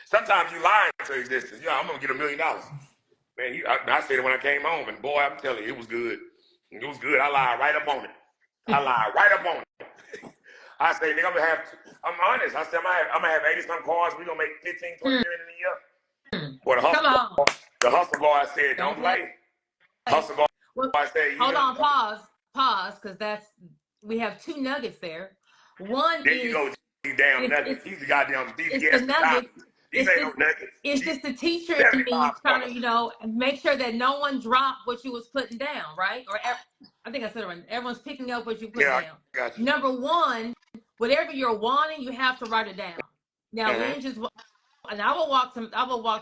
Sometimes you lie into existence. Yeah, I'm gonna get $1 million. Man, I said it when I came home, and boy, I'm telling you, it was good. It was good. I lied right up on it. I say, nigga, I'm honest. I said, I'm gonna have 80-some cars. We're gonna make 15, 20 million in a year. Boy, the hustle guy said, don't play. Hustle guy said, hold on, pause, because we have 2 nuggets there. One there is, you go, these damn nuggets. These goddamn the nuggets. These ain't no nuggets. It's just the teacher in me trying to, make sure that no one dropped what you was putting down, right? Or I think I said it right. Everyone's picking up what you put down. Got you. Number one, whatever you're wanting, you have to write it down. Now, Lynn and I will walk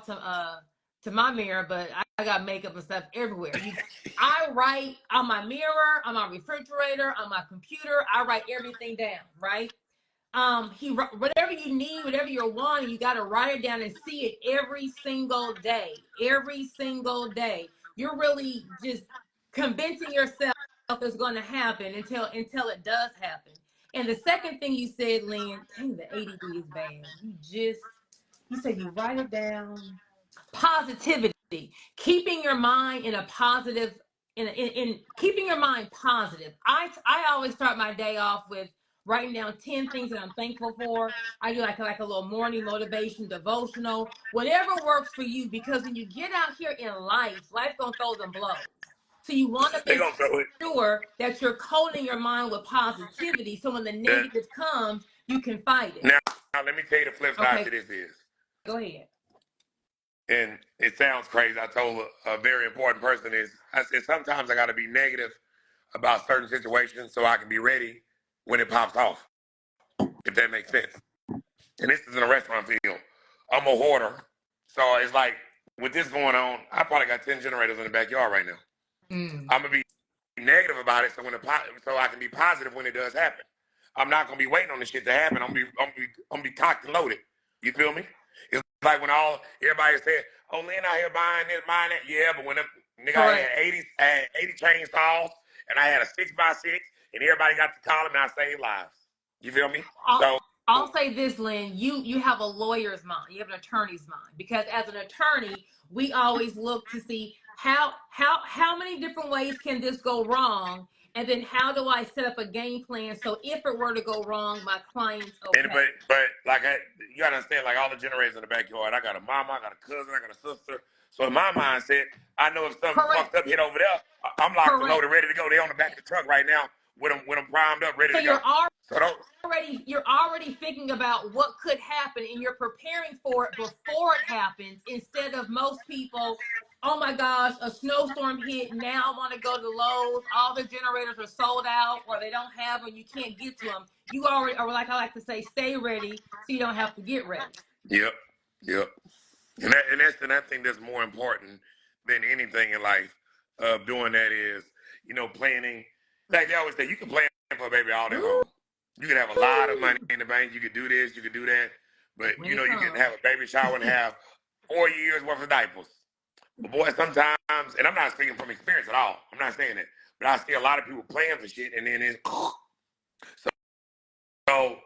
to my mirror, but I got makeup and stuff everywhere. I write on my mirror, on my refrigerator, on my computer. I write everything down, right? Whatever you need, whatever you're wanting, you got to write it down and see it every single day. Every single day. You're really just convincing yourself it's going to happen until it does happen. And the second thing you said, Lynn, dang, the ADD is bad. You said you write it down. Positivity, keeping your mind in a positive, in keeping your mind positive. I always start my day off with writing down 10 things that I'm thankful for. I do like a little morning motivation, devotional, whatever works for you. Because when you get out here in life gonna throw them blows. So you want to make sure that you're coating your mind with positivity. So when the negative comes, you can fight it. Now let me tell you the flip side to this is. Go ahead. And it sounds crazy. I told a very important person I said, sometimes I got to be negative about certain situations so I can be ready when it pops off, if that makes sense. And this is in a restaurant field. I'm a hoarder. So it's like, with this going on, I probably got 10 generators in the backyard right now. I'm going to be negative about it so I can be positive when it does happen. I'm not going to be waiting on the shit to happen. I'm going to be cocked and loaded. You feel me? It's like when everybody said, oh, Lynn out here buying this, buying that. Yeah, but when I had 80 chainsaws and I had a 6x6 and everybody got to call them and I saved lives. You feel me? I'll say this, Lynn, you have a lawyer's mind. You have an attorney's mind. Because as an attorney, we always look to see how many different ways can this go wrong, And then how do I set up a game plan so if it were to go wrong, my client's okay? And, but like you gotta understand, like all the generators in the backyard. I got a mama, I got a cousin, I got a sister. So in my mindset, I know if something fucked up hit over there, I'm locked and loaded, ready to go. They on the back of the truck right now with them primed up, ready to go. You're already thinking about what could happen, and you're preparing for it before it happens, instead of most people, oh my gosh, a snowstorm hit, now I want to go to Lowe's, all the generators are sold out, or they don't have them, you can't get to them. You already, or like I like to say, stay ready so you don't have to get ready. Yep. And I think that's more important than anything in life. Doing that is, planning. Like they always say, you can plan for a baby all day long. You can have a lot of money in the bank. You can do this, you can do that. But, you can have a baby shower and have 4 years worth of diapers. But boy, sometimes, and I'm not speaking from experience at all. I'm not saying that. But I see a lot of people planning for shit, and then it's so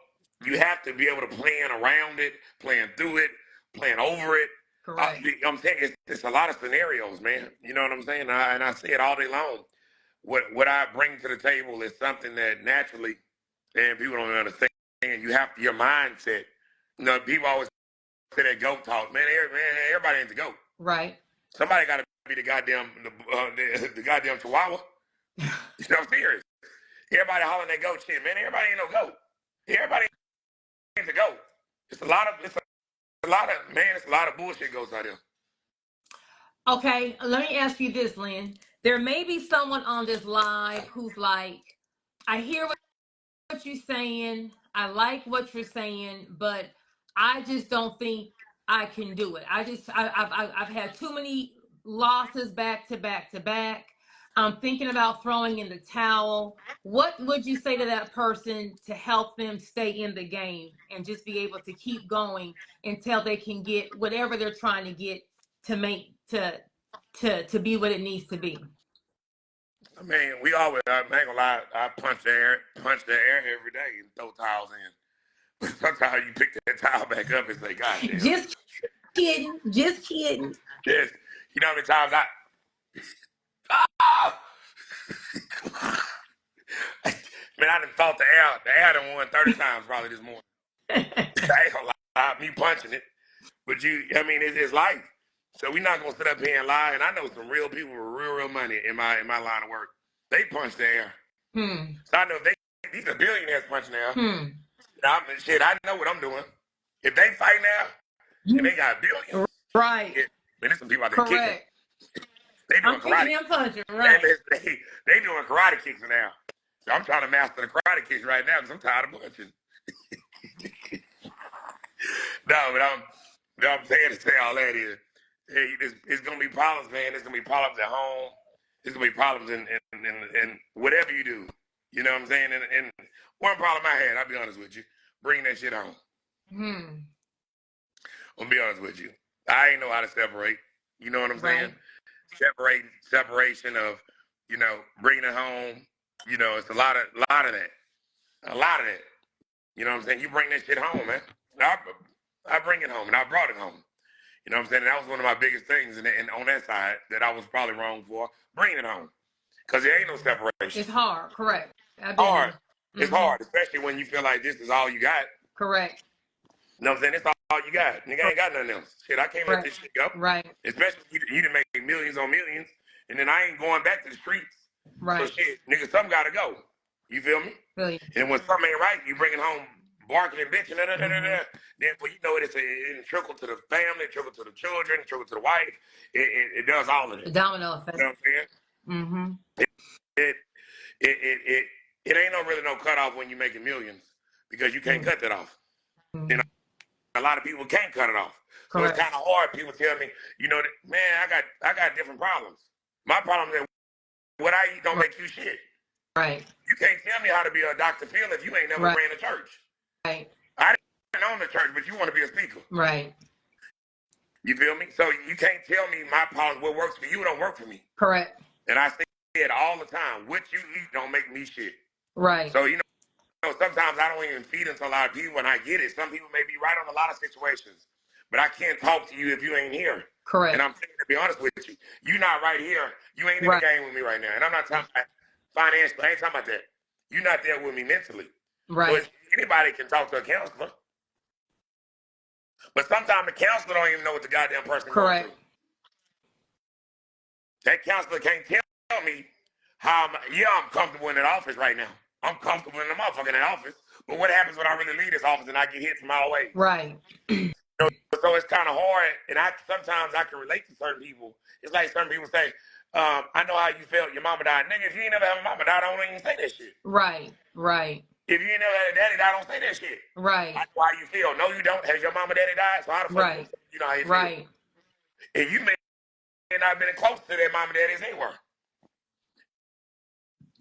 you have to be able to plan around it, plan through it, plan over it. Correct. I'm saying it's a lot of scenarios, man. You know what I'm saying? And I say it all day long. What I bring to the table is something that naturally, and people don't understand. You have your mindset. People always say that goat talk, man. Everybody ain't the goat, right? Somebody got to be the goddamn the goddamn chihuahua. I'm serious. Everybody hollering that goat shit, man. Everybody ain't no goat. Everybody ain't the goat. It's a lot of bullshit goes out there. Okay, let me ask you this, Lynn. There may be someone on this live who's like, I hear what you're saying, I like what you're saying, but I just don't think I can do it. I've had too many losses back to back to back. I'm thinking about throwing in the towel. What would you say to that person to help them stay in the game and just be able to keep going until they can get whatever they're trying to get to make to be what it needs to be? I mean, we always, I ain't gonna lie, I punch the air every day and throw towels in. But sometimes you pick that towel back up and say, God damn. Just kidding. Yes. You know how many times man, I done fought the air done won 30 times probably this morning. I ain't gonna lie, me punching it. But it's life. So we're not gonna sit up here and lie. And I know some real people with real money in my line of work. They punch the air. So I know these are billionaires punching the air. I know what I'm doing. If they fight now and they got billions, right? Man, there's some people out there kicking. They doing karate. I'm punching, right? They doing karate kicks now. So I'm trying to master the karate kicks right now because I'm tired of punching. No, but I'm saying to say all that is, hey, it's gonna be problems, man. There's gonna be problems at home. There's gonna be problems in whatever you do. You know what I'm saying? And one problem I had, I'll be honest with you, bringing that shit home. I'll be honest with you. I ain't know how to separate. You know what I'm saying? Separation of, bringing it home. It's a lot of that. A lot of that. You know what I'm saying? You bring that shit home, man. I bring it home, and I brought it home. You know what I'm saying? And that was one of my biggest things, and on that side, that I was probably wrong for, bringing it home. Because there ain't no separation. It's hard, correct. Hard. It's hard, especially when you feel like this is all you got. Correct. You know what I'm saying? It's all you got. Nigga ain't got nothing else. Shit, I can't let this shit go. Right. Especially you done make millions on millions, and then I ain't going back to the streets. Right. So shit, nigga, something gotta go. You feel me? Really. And when something ain't right, you bring it home barking and bitching, then before you know it, it trickle to the family, trickle to the children, trickle to the wife. It does all of it. The domino effect. You know what I'm saying? It ain't really no cutoff when you're making millions because you can't cut that off. A lot of people can't cut it off. So it's kind of hard. People tell me, man, I got different problems. My problem is what I eat don't make you shit. Right. You can't tell me how to be a Dr. Phil if you ain't never ran a church. Right. I didn't own the church, but you want to be a speaker. Right. You feel me? So you can't tell me my problems, what works for you don't work for me. Correct. And I say it all the time. What you eat don't make me shit. Right. So, sometimes I don't even feed into a lot of people when I get it. Some people may be right on a lot of situations, but I can't talk to you if you ain't here. Correct. And I'm saying, to be honest with you, you're not right here. You ain't in the game with me right now. And I'm not talking about financially. I ain't talking about that. You're not there with me mentally. Right. So anybody can talk to a counselor. But sometimes the counselor don't even know what the goddamn person going Correct. through. That counselor can't tell me how I'm comfortable in that office right now. I'm comfortable in the motherfucking office. But what happens when I really leave this office and I get hit from all ways? Right. So it's kind of hard, and sometimes I can relate to certain people. It's like certain people say, I know how you felt. Your mama died. Nigga, if you ain't never have a mama die, don't even say that shit. Right. Right. If you ain't never had a daddy die, don't say that shit. Right. I know how you feel. No, you don't. Has your mama daddy died? So how the fuck you know how you feel? Right. And you may not been close to that mama daddy as they were.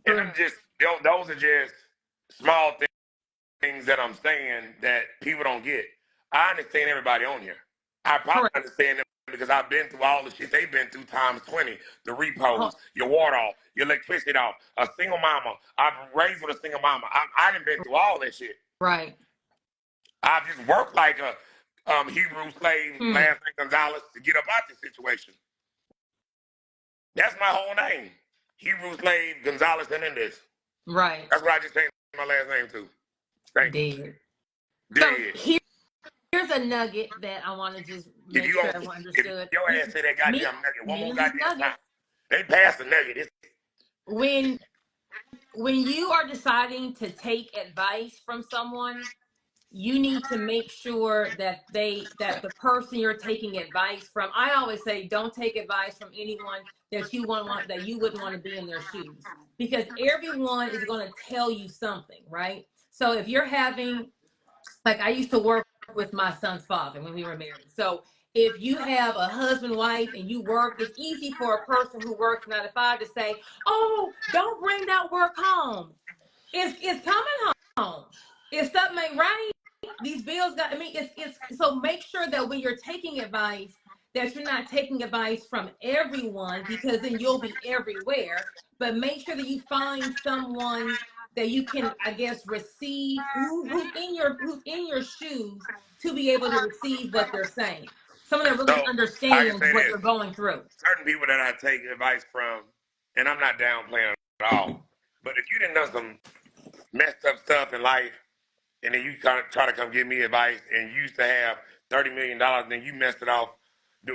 And I'm just, those are just small things that I'm saying that people don't get. I understand everybody on here. I probably understand them because I've been through all the shit they've been through times 20. The repos, your water off, your electricity off, a single mama. I've been raised with a single mama. I done been through all that shit. Right. I've just worked like a Hebrew slave, last name Gonzalez, to get up out this situation. That's my whole name. Hebrew slave Gonzalez Hernandez. Right. That's what I just changed my last name to. Thank you. Dead. So here's a nugget that I want to just make sure everyone understood. If your ass say that goddamn nugget one more goddamn time, they pass the nugget. When you are deciding to take advice from someone, you need to make sure that the person you're taking advice from, I always say, don't take advice from anyone that you wouldn't want to be in their shoes, because everyone is going to tell you something, right? So if you're having, like, I used to work with my son's father when we were married. So if you have a husband, wife, and you work, it's easy for a person who works 9 to 5 to say, oh, don't bring that work home. It's coming home. If something ain't right, these bills got, it's so make sure that when you're taking advice, that you're not taking advice from everyone, because then you'll be everywhere. But make sure that you find someone that you can, I guess, receive, who's in your shoes, to be able to receive what they're saying. Someone that really understands what you're going through. Certain people that I take advice from, and I'm not downplaying at all, but if you didn't know some messed up stuff in life, and then you kind of try to come give me advice, and you used to have $30 million, and then you messed it off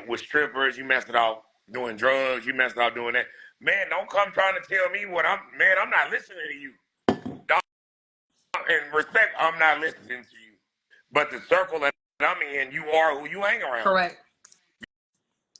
with strippers, you messed it off doing drugs, you messed it off doing that. Man, don't come trying to tell me I'm not listening to you. And respect, I'm not listening to you. But the circle that I'm in, you are who you hang around. Correct.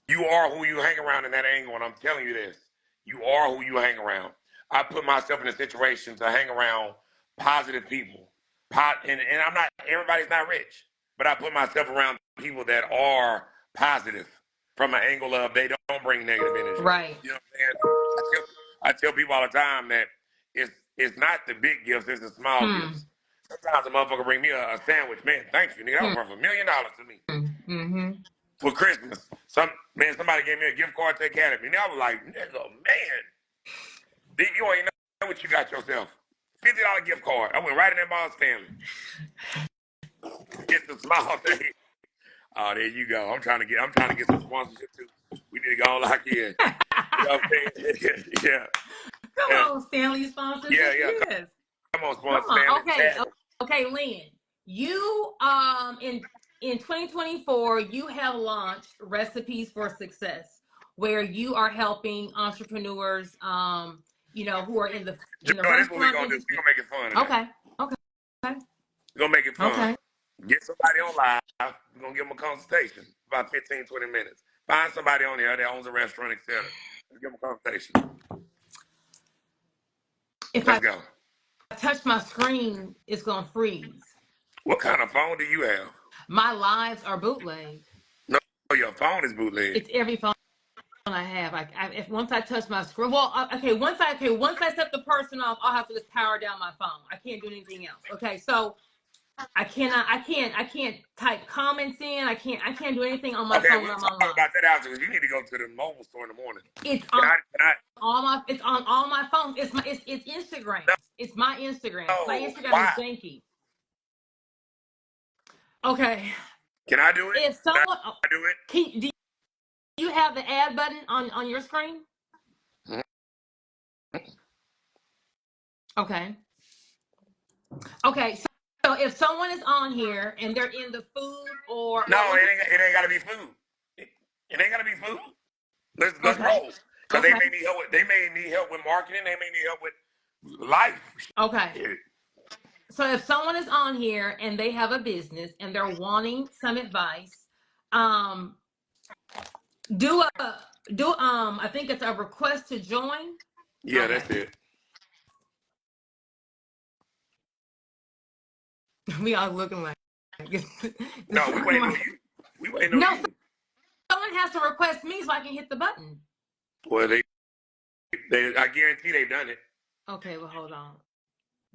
You are who you hang around in that angle, and I'm telling you this. You are who you hang around. I put myself in a situation to hang around positive people. And I'm not, everybody's not rich, but I put myself around people that are positive from an angle of they don't bring negative energy. Right. You know what I'm saying? I tell people all the time that it's not the big gifts, it's the small gifts. Sometimes a motherfucker bring me a sandwich. Man, thank you, nigga. That was worth $1 million to me. For Christmas. Somebody gave me a gift card to the Academy. And I was like, nigga, man. You ain't know what you got yourself. $50 gift card. I went right in that boss family. It's the small thing. Oh, there you go. I'm trying to get some sponsorship too. We need to go on lock in. You know what I'm saying? Yeah. Come on, Stanley sponsors. Yeah. Yes. Come on, sponsor Stanley. Okay, Lynn. You in 2024, you have launched Recipes for Success, where you are helping entrepreneurs, who are in the restaurant. This is what we're gonna do. We're gonna make it fun today. Okay. We're gonna make it fun. Okay. Get somebody on live. We're gonna give them a consultation, about 15, 20 minutes. Find somebody on here that owns a restaurant, etc. Give them a consultation. Let's go. I touch my screen, it's gonna freeze. What kind of phone do you have? My lives are bootleg. No, your phone is bootleg. It's every phone I have. If once I touch my screen, once I set the person off, I'll have to just power down my phone. I can't do anything else. Okay, so I can't type comments in. I can't do anything on my phone. We'll talk about that after, because you need to go to the mobile store in the morning. It's on all my phones. It's Instagram. No. It's my Instagram. No. My Instagram is janky. Okay. Can I do it? If someone can I do it? Do you have the add button on your screen? Okay. Okay. So if someone is on here and they're in the food or No, well, let me. it ain't gotta be food. It ain't gotta be food. Let's Okay. roll. Cause Okay. they may need help with marketing, they may need help with life. Okay. Yeah. So if someone is on here and they have a business and they're wanting some advice, um, do a do I think it's a request to join. Yeah, Okay. that's it. We all looking like No, we waiting on you. We waiting on no, you. someone has to request me so I can hit the button. Well, they I guarantee they've done it. Okay, well hold on.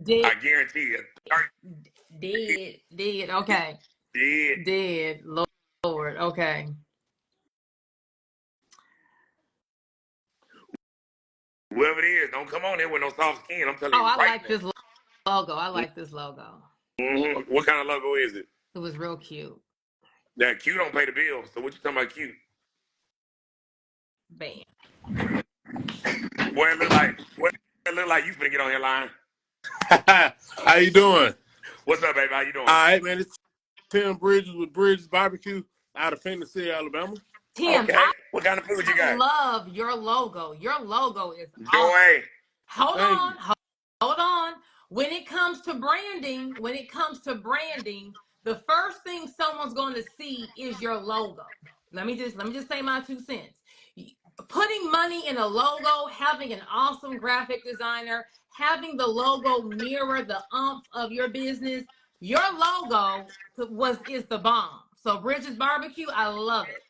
I Did guarantee it. did okay. Did. Did Lord. Okay. Whoever it is, don't come on in with no soft skin. I'm telling Oh, you I right like now. this logo. I like this logo. What kind of logo is it? It was real cute. That Q don't pay the bills. So what you talking about Q? Bam. Boy, it look like you finna get on your line. How you doing? What's up, baby? How you doing? All right, man. It's Tim Bridges with Bridges Barbecue out of Phoenix City, Alabama. Tim, Okay. What kind of food you I got? love your logo. Your logo is awesome. Joy. Hold Thank you. on, hold on. When it comes to branding, the first thing someone's going to see is your logo. Let me just say my 2 cents. Putting money in a logo, having an awesome graphic designer, having the logo mirror the umph of your business, your logo is the bomb. So Bridges Barbecue, I love it.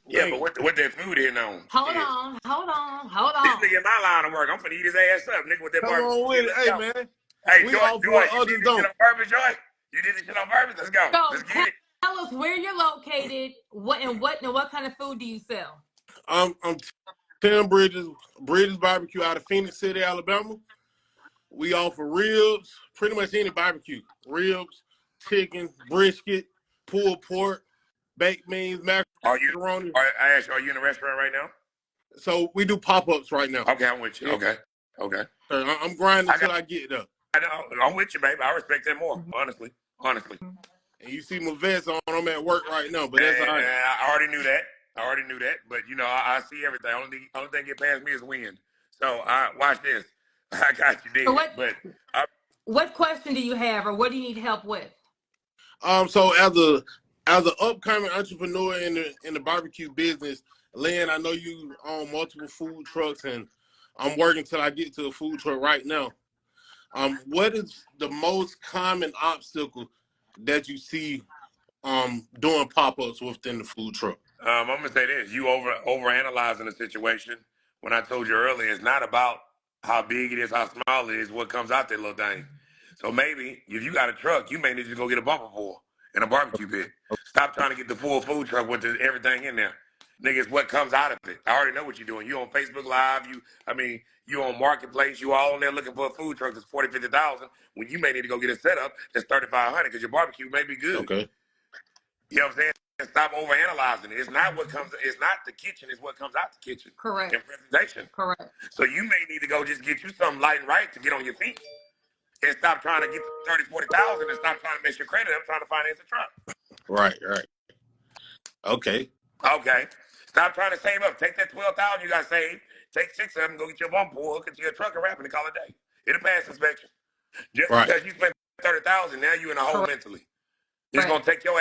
Yeah, Thank but you. what that food here on? Hold Shit. on, hold on, hold This on. nigga in my line of work. I'm finna eat his ass up, nigga, with that Come barbecue on shit. with it. Let's Hey, go. man. Hey, We Joy, offer what you others did this shit don't. on purpose, Joy? You did this shit on purpose? Let's go. So Let's get it. tell us where you're located, what kind of food do you sell? I'm Tim Bridges, Bridges Barbecue out of Phoenix City, Alabama. We offer ribs, pretty much any barbecue. Ribs, chicken, brisket, pulled pork, baked beans, Are you? macaroni. I asked you, are you in a restaurant right now? So we do pop-ups right now. Okay, I'm with you. Yeah. Okay. Okay. I'm grinding I got. until I get there. I'm with you, baby. I respect that more, honestly. Honestly. And you see my vest on, I'm at work right now, but that's all And right. I already knew that. But you know, I see everything. Only thing get past me is wind. So watch this. I got you So dead. But what question do you have, or what do you need help with? So as an upcoming entrepreneur in the barbecue business, Lynn, I know you own multiple food trucks, and I'm working till I get to a food truck right now. What is the most common obstacle that you see doing pop-ups within the food truck? I'm gonna say this: you over analyzing the situation. When I told you earlier, it's not about how big it is, how small it is, what comes out that little thing. So maybe if you got a truck, you may need to go get a bumper pull and a barbecue pit. Stop trying to get the full food truck with everything in there. Niggas, what comes out of it? I already know what you're doing. You on Facebook Live, you on Marketplace, you all on there looking for a food truck that's 40, 50,000 when you may need to go get a setup that's 3,500 because your barbecue may be good. Okay. You know what I'm saying? Stop overanalyzing it. It's not what comes. It's not the kitchen. It's what comes out the kitchen. Correct. And presentation. Correct. So you may need to go just get you something light and right to get on your feet, and stop trying to get 30, 40,000, and stop trying to mess your credit up trying to finance a truck. Right. Okay. Okay. Stop trying to save up. Take that 12,000 you got saved. Take 6 of them. Go get your bump pull. Hook it to your truck and wrap it and call it a day. It'll pass inspection. Just Right. because you spent 30,000, now you in a hole mentally. It's gonna take your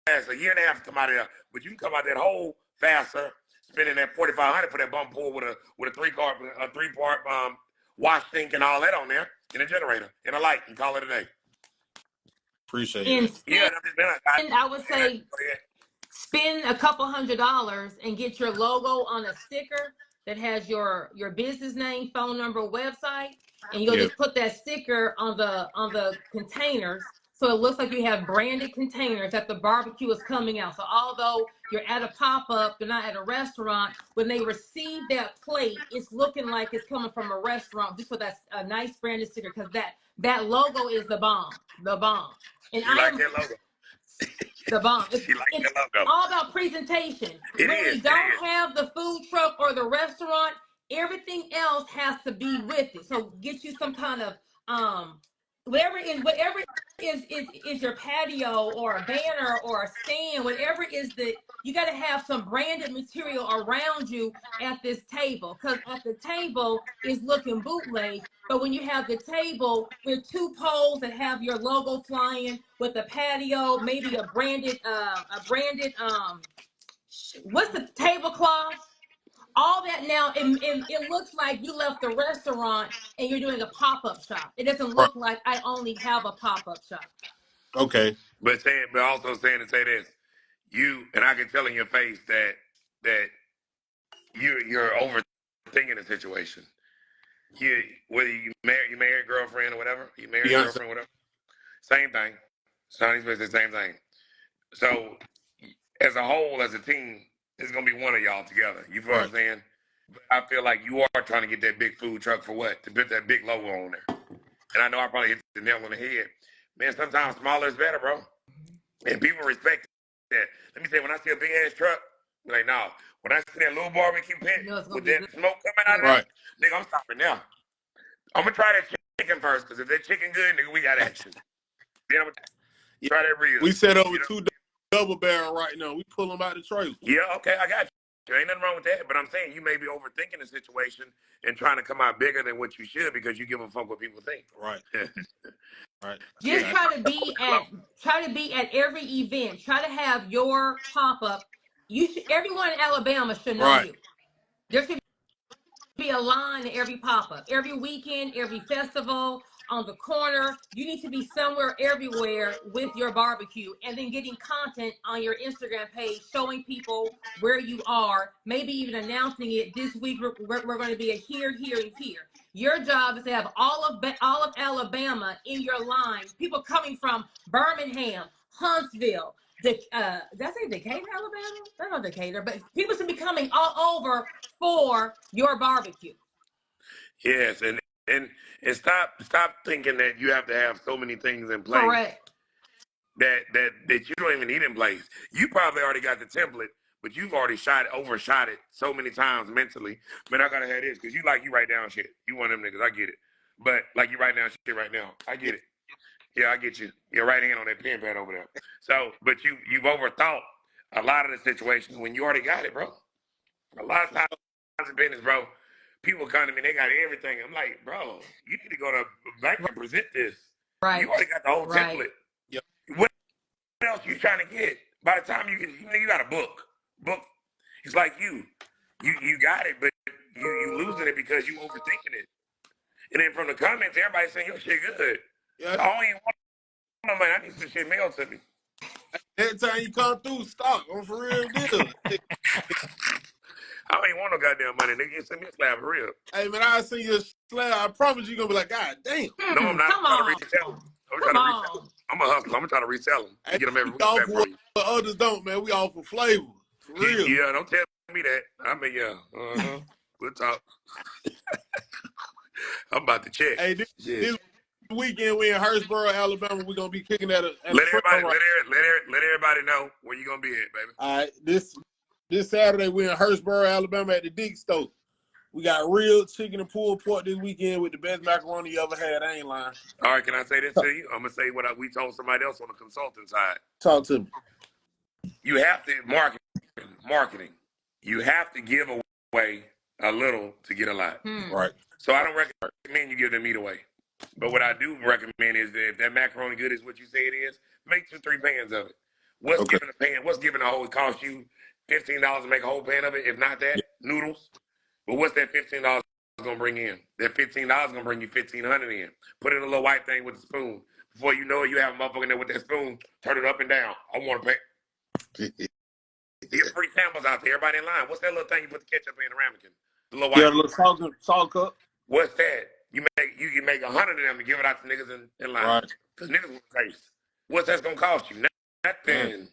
ass a year and a half to come out of there, but you can come out that hole faster, spending that 4,500 for that bump pull with a three-part wash sink and all that on there, and a generator and a light, and call it a day. Appreciate And that. Yeah, I would say spend a couple $100 and get your logo on a sticker that has your business name, phone number, website, and you'll Yeah. just put that sticker on the containers, so it looks like you have branded containers that the barbecue is coming out. So although you're at a pop-up, you're not at a restaurant, when they receive that plate, it's looking like it's coming from a restaurant. Just put that a nice branded sticker, because that logo is the bomb. And She like that logo. the bomb. She like It's that logo. all about presentation. It When is. we don't have the food truck or the restaurant, everything else has to be with it. So get you some kind of whatever is your patio or a banner or a stand, whatever is you got to have some branded material around you at this table, because at the table is looking bootleg. But when you have the table with two poles that have your logo flying, with a patio, maybe a branded what's the tablecloth, all that, now it looks like you left the restaurant and you're doing a pop-up shop. It doesn't Right. look like I only have a pop-up shop. Okay. But also saying to say this, and I can tell in your face that you're overthinking the situation. Whether you married girlfriend or whatever, you married Beyonce. girlfriend, whatever, same thing. Sonny's the same thing. So as a whole, as a team, it's gonna be one of y'all together. You feel what I'm saying? But I feel like you are trying to get that big food truck for what? To put that big logo on there. And I know I probably hit the nail on the head. Man, sometimes smaller is better, bro. And people respect that. Let me say, when I see a big ass truck, I'm like, no. When I see that little barbecue pit with that smoke coming out of Right. there, nigga, I'm stopping now. I'm gonna try that chicken first, because if that chicken good, nigga, we got action. Then I'm gonna try that real. We set up with two double barrel right now. We pull them out the trailer. Yeah, okay, I got you. There ain't nothing wrong with that. But I'm saying you may be overthinking the situation and trying to come out bigger than what you should, because you give a fuck what people think. Right. Right. Just try to be at every event. Try to have your pop-up. Everyone in Alabama should know you. There should be a line at every pop-up, every weekend, every festival, on the corner. You need to be somewhere, everywhere, with your barbecue, and then getting content on your Instagram page, showing people where you are, maybe even announcing it. This week we're going to be at here, here, and here. Your job is to have all of Alabama in your line. People coming from Birmingham, Huntsville, did I say Decatur, Alabama? That's not Decatur, but people should be coming all over for your barbecue. Yes, and stop thinking that you have to have so many things in place. Correct. That you don't even need in place. You probably already got the template, but you've already overshot it so many times mentally. Man, I gotta have this, because you write down shit. You one of them niggas, I get it. But like you write down shit right now, I get it. Yeah, I get you. Your right hand on that pen pad over there. So, but you've overthought a lot of the situations when you already got it, bro. A lot of times in business, bro, people come to me, they got everything. I'm like, bro, you need to go to a bank and present this. Right. You already got the whole template. Yep. What else you trying to get? By the time you got a book. It's like you got it, but you losing it because you overthinking it. And then from the comments, everybody's saying your shit good. Yeah. So I don't even want, man, I need some shit mailed to me. Every time you come through, stop. I'm for real deal. I don't even want no goddamn money. Nigga, send me a slab for real. Hey, man, I see your slab. I promise you're going to be like, God damn. No, I'm not. Come on. I'm a hustler. I'm going to try to resell them. Hey, Get them every we week offer for you. what others don't, man. We offer flavor. For real. Yeah, don't tell me that. I mean, yeah. We'll talk. I'm about to check. Hey, this weekend we in Hurstboro, Alabama. We're going to be kicking at a let everybody know where you're going to be at, baby. All right, this Saturday we're in Hurstboro, Alabama at the Dick Stove. We got real chicken and pulled pork this weekend with the best macaroni you ever had. I ain't lying. All right, can I say this to you? I'm going to say what we told somebody else on the consulting side. Talk to me. You have to, marketing. You have to give away a little to get a lot. Right. So I don't recommend you give the meat away. But what I do recommend is that if that macaroni good is what you say it is, make 2-3 pans of it. What's giving a pan? What's giving a whole? It cost you $15 to make a whole pan of it. If not that, noodles. But what's that $15 gonna bring in? That $15 gonna bring you $1,500 in. Put it in a little white thing with a spoon. Before you know it, you have a motherfucker there with that spoon. Turn it up and down. I want to pay. There's free samples out there. Everybody in line. What's that little thing you put the ketchup in the ramekin? The little white. Yeah, the little salt cup. What's that? You can make 100 of them and give it out to niggas in line. Right. Because niggas will taste. What's that's gonna cost you? Nothing.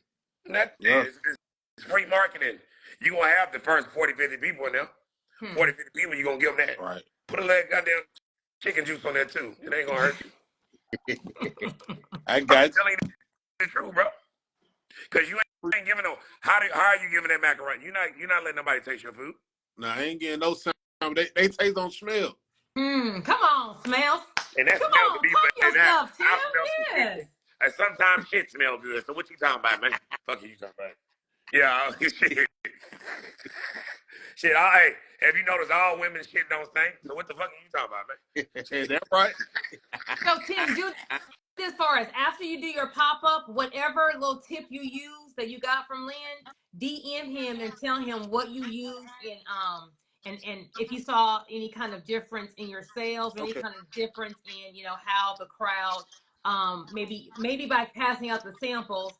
It's free marketing. You gonna have the first 40, 50 people in there. 40, 50 people, you gonna give them that. Right. Put a little goddamn chicken juice on there too. It ain't gonna hurt you. I'm telling you the truth, bro. Because you ain't giving no. How are you giving that macaroni? You're not letting nobody taste your food. Nah, I ain't getting no sound. They taste on smell. Come on, smell. And that Come smells to on, me, but talk your and I, stuff, Tim. I smell some shit. Yes. And sometimes shit smell good. So what you talking about, man? Fuck you talking about? Yeah, shit. Shit, hey, have you noticed all women shit don't stink? So what the fuck are you talking about, man? Is that right? So Tim, do as far as after you do your pop-up, whatever little tip you use that you got from Lynn, DM him and tell him what you used in and if you saw any kind of difference in your sales or any Okay. kind of difference in how the crowd maybe by passing out the samples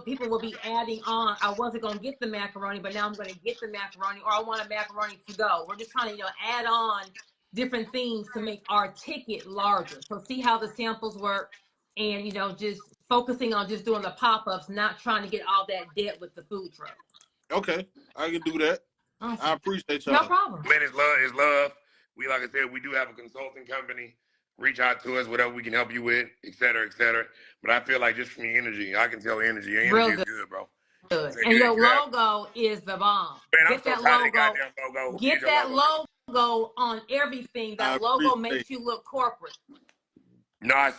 people will be adding on. I wasn't going to get the macaroni, but now I'm going to get the macaroni, or I want a macaroni to go. We're just trying to add on different things to make our ticket larger. So see how the samples work, and just focusing on just doing the pop-ups, not trying to get all that debt with the food truck. Okay, I can do that. Awesome. I appreciate y'all. No problem. Man, it's love. It's love. We, like I said, we do have a consulting company. Reach out to us, whatever we can help you with, et cetera, et cetera. But I feel like just from your energy, I can tell energy. Your energy is good, bro. Good. So And your logo is the bomb. man, I'm Get so that tired of that logo. goddamn logo. Who Get gives your that logo? logo on everything. I That logo appreciate makes you look corporate. No, I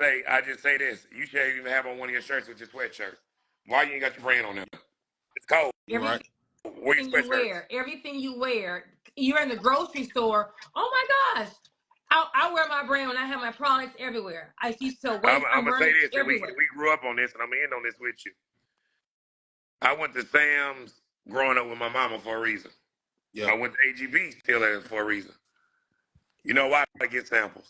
just say this. You should even have on one of your shirts with your sweatshirt. Why you ain't got your brand on there? It's cold. you. Right. Wear your sweatshirt. Everything you wear, you're in the grocery store. Oh my gosh. I wear my brand when I have my products everywhere. I used to waste. I'm I'm gonna say wearing this, it and we everywhere. grew up on this, and I'm gonna end on this with you. I went to Sam's growing up with my mama for a reason. Yeah. I went to AGB still there for a reason. You know why? I get samples.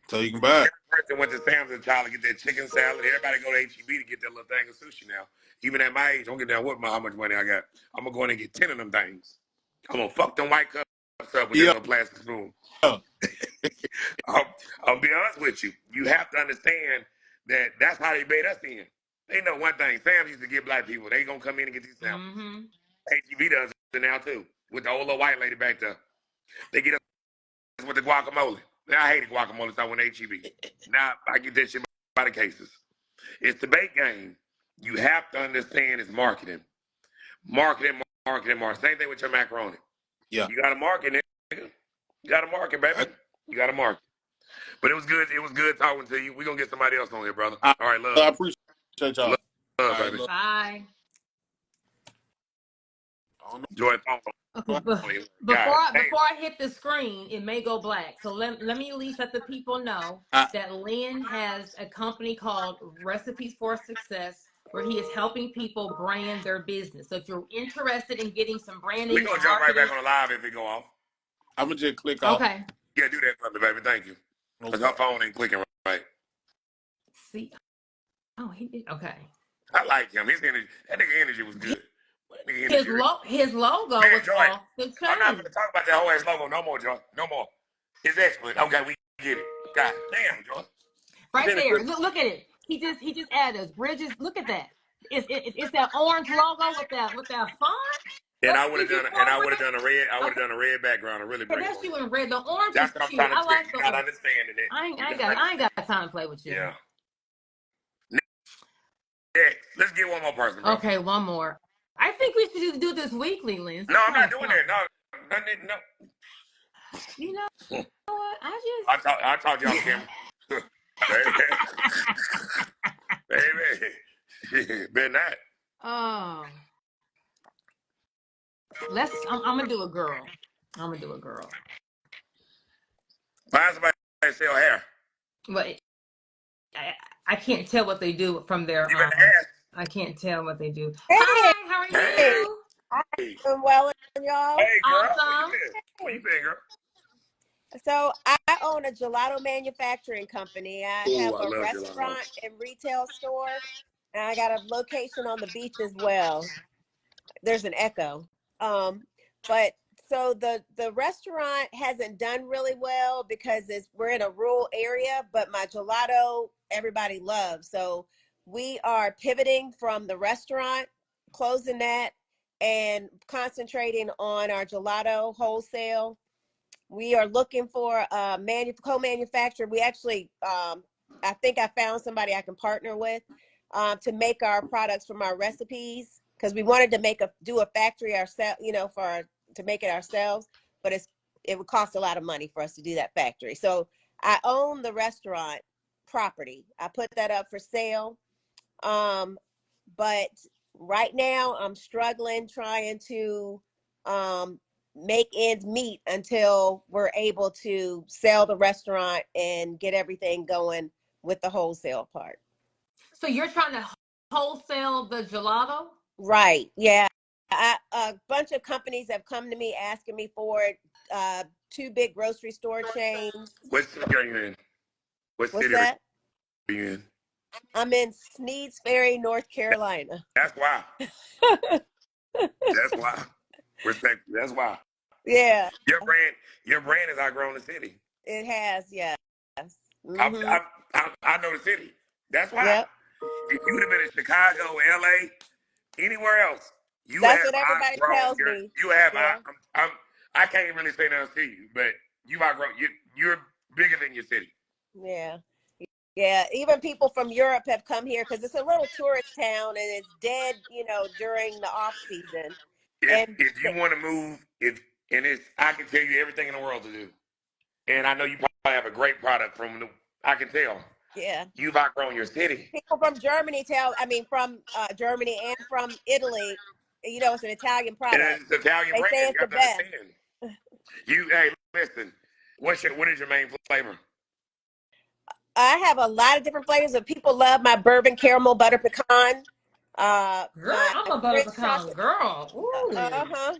So you can buy it. Every person went to Sam's as a child to get their chicken salad. Everybody go to HEB to get their little thing of sushi now. Even at my age, don't get down with how much money I got. I'm gonna go in and get 10 of them things. I'm gonna fuck them white cups up with that little plastic spoon. Yeah. I'll be honest with you. You have to understand that that's how they made us in. They know one thing. Sam's used to give black people. They gonna come in and get these samples. Mm-hmm. HEB does it now too. With the old little white lady back there. They get us with the guacamole. Now I hated guacamole, so I went to HEB. Now I get that shit by the cases. It's the bait game. You have to understand it's marketing. Marketing. Same thing with your macaroni. Yeah. You gotta market, nigga. You gotta market, baby. You gotta market. But it was good. It was good talking to you. We're gonna get somebody else on here, brother. All right, love. I appreciate y'all. Love, baby. Love. Bye. Enjoy the phone. Okay, before I hit the screen, it may go black. So let me at least let the people know that Lynn has a company called Recipes for Success, where he is helping people brand their business. So if you're interested in getting some branding, we're gonna jump right back on the live if it go off. I'm gonna just click off. Okay. Yeah, do that for me, baby. Thank you. Because her phone ain't clicking right. See. Oh, he did. Okay. I like him. His energy. That nigga energy was good. His logo man, was Joy, off the chain. I'm not gonna talk about that whole ass logo no more, Joy. No more. His expert. Okay, we get it. God damn, Joy. Right there. Look at it. He just added us. Bridges. Look at that. It's that orange logo with that font. And I would have done a red. I would have done a red background. I really bring that's it you in red. The orange That's is what I'm cute. trying to I like you the not orange. understanding it. I ain't got time to play with you. Yeah. Next, let's get one more person, bro. Okay, one more. I think we should do this weekly, Lynn. No, I'm not doing that. No. You know what? I talk to y'all, Kim. Baby. Better not. Oh. I'm gonna do a girl. Find somebody that sell hair. But I can't tell what they do from their You better ask. I can't tell what they do. Hey. Hi, how are you? Hey. I'm well, and y'all. Hey, girl. Awesome. Where you been, girl? So I own a gelato manufacturing company. I have a restaurant gelato. and retail store, and I got a location on the beach as well. There's an echo. But so the restaurant hasn't done really well because we're in a rural area, but my gelato everybody loves. So we are pivoting from the restaurant, closing that, and concentrating on our gelato wholesale. We are looking for a co-manufacturer. We actually, I think I found somebody I can partner with to make our products from our recipes, because we wanted to do a factory ourselves, to make it ourselves, but it would cost a lot of money for us to do that factory. So I own the restaurant property. I put that up for sale. But right now I'm struggling trying to um, make ends meet until we're able to sell the restaurant and get everything going with the wholesale part. So you're trying to wholesale the gelato? Right. Yeah. A bunch of companies have come to me asking me for it. Two big grocery store chains. What city are you in? What What's city are that? you in? I'm in Sneeds Ferry, North Carolina. That's why. That's why. Respect. That's why. Yeah, Your brand has outgrown the city. it has. Yes. I, Mm-hmm. I, I know the city. That's why. Yep. If you would have been in Chicago, LA, anywhere else, you That's have what everybody outgrown tells me. you have Yeah. I can't really say nothing to you, but you've outgrown you're bigger than your city. Yeah. Yeah. Even people from Europe have come here because it's a little tourist town and it's dead, during the off season. And If you want to move, if and it's I can tell you everything in the world to do. And I know you probably have a great product from the I can tell. yeah, You've outgrown your city. people from Germany from Germany and from Italy, it's an Italian And product. it's Italian They brand. say You it's the have to best. understand. Hey, listen. What is your main flavor? I have a lot of different flavors, but people love my bourbon caramel butter pecan, Girl, my I'm a butter French pecan chocolate, girl. Ooh. uh-huh,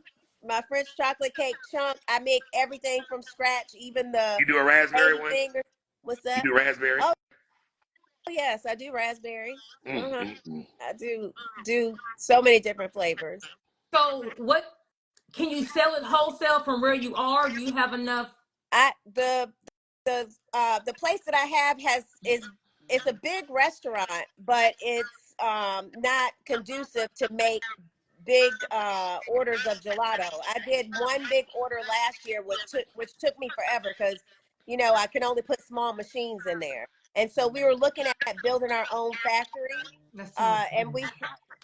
my French chocolate cake chunk. I make everything from scratch, even the You do a raspberry lady one? fingers. What's You that? do raspberry? Oh yes, I do raspberry. Mm, Uh-huh. mm, mm. I do so many different flavors. So what can you sell it wholesale from where you are? Do you have enough? I the place that I have it's a big restaurant, but it's not conducive to make big orders of gelato. I did one big order last year, which took me forever because I can only put small machines in there, and so we were looking at building our own factory, That's too much. and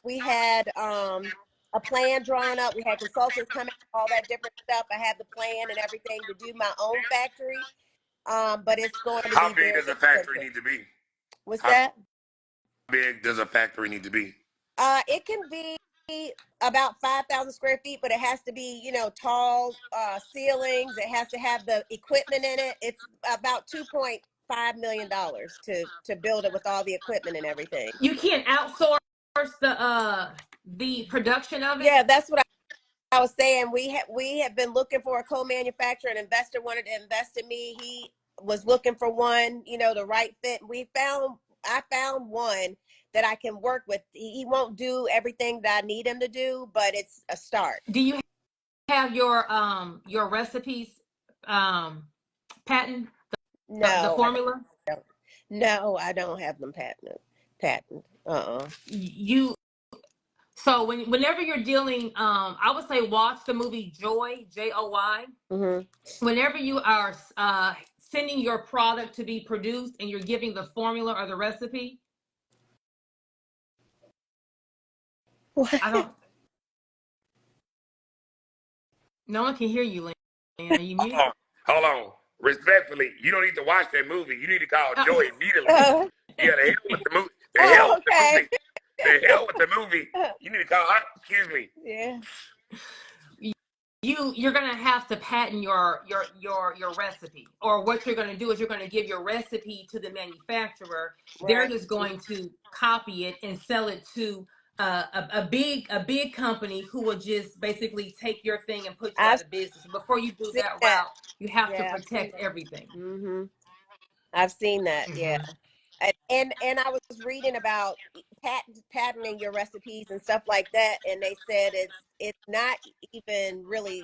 we had a plan drawn up. We had consultants come out, all that different stuff. I had the plan and everything to do my own factory, but it's going to How be big very does a factory expensive. need to be? What's How that? big does a factory need to be? It can be about 5,000 square feet, but it has to be, tall ceilings. It has to have the equipment in it. It's about $2.5 million to build it with all the equipment and everything. You can't outsource the production of it. Yeah, that's what I was saying. We have been looking for a co-manufacturer. An investor wanted to invest in me. He was looking for one, the right fit. I found one that I can work with. He won't do everything that I need him to do, but it's a start. Do you have your recipes patent the No, I formula? don't. No, I don't have them patent. You so whenever you're dealing, I would say watch the movie Joy, Joy. Mm-hmm. Whenever you are sending your product to be produced and you're giving the formula or the recipe, What? I don't. No one can hear you, Lynn. Are you Hold muted? on. Hold on. Respectfully, you don't need to watch that movie. You need to call Joy immediately. Oh, Yeah, the hell with the movie. The hell oh, with the okay. movie. The hell with the movie. You need to call her. Excuse me. Yeah. You're gonna have to patent your recipe, or what you're gonna do is you're gonna give your recipe to the manufacturer. They're Right. just going to copy it and sell it to a big company who will just basically take your thing and put you out I've of business. Before you do seen that that. route, you have to Yeah, I've seen protect that. everything. Mm-hmm. I've seen that. Yeah. Hmm. And I was reading about patenting your recipes and stuff like that, and they said it's not even really,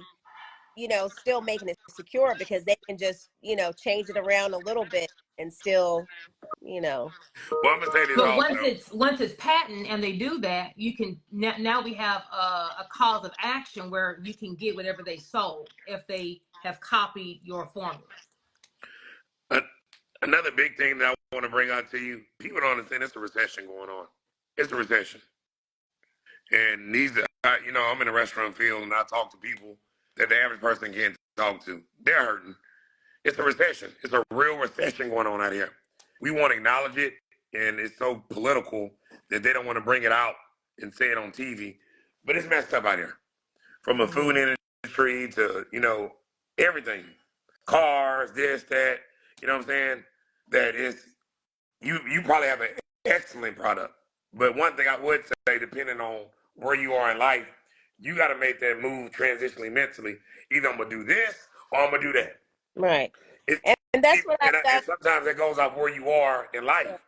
still making it secure because they can just, change it around a little bit and still, you know. Well, I'm gonna say this But also. once it's patent and they do that, you can now we have a cause of action where you can get whatever they sold if they have copied your formulas. Uh, Another big thing that I want to bring out to you: people don't understand it's a recession going on. It's a recession, and I'm in the restaurant field, and I talk to people that the average person can't talk to. They're hurting. It's a recession. It's a real recession going on out here. We won't acknowledge it, and it's so political that they don't want to bring it out and say it on TV. But it's messed up out here. From a food industry to, everything. Cars, this, that, you know what I'm saying? That is, you probably have an excellent product. But one thing I would say, depending on where you are in life, you got to make that move transitionally mentally. Either I'm going to do this or I'm going to do that. Right. It, And that's what I've done. and sometimes that goes off where you are in life.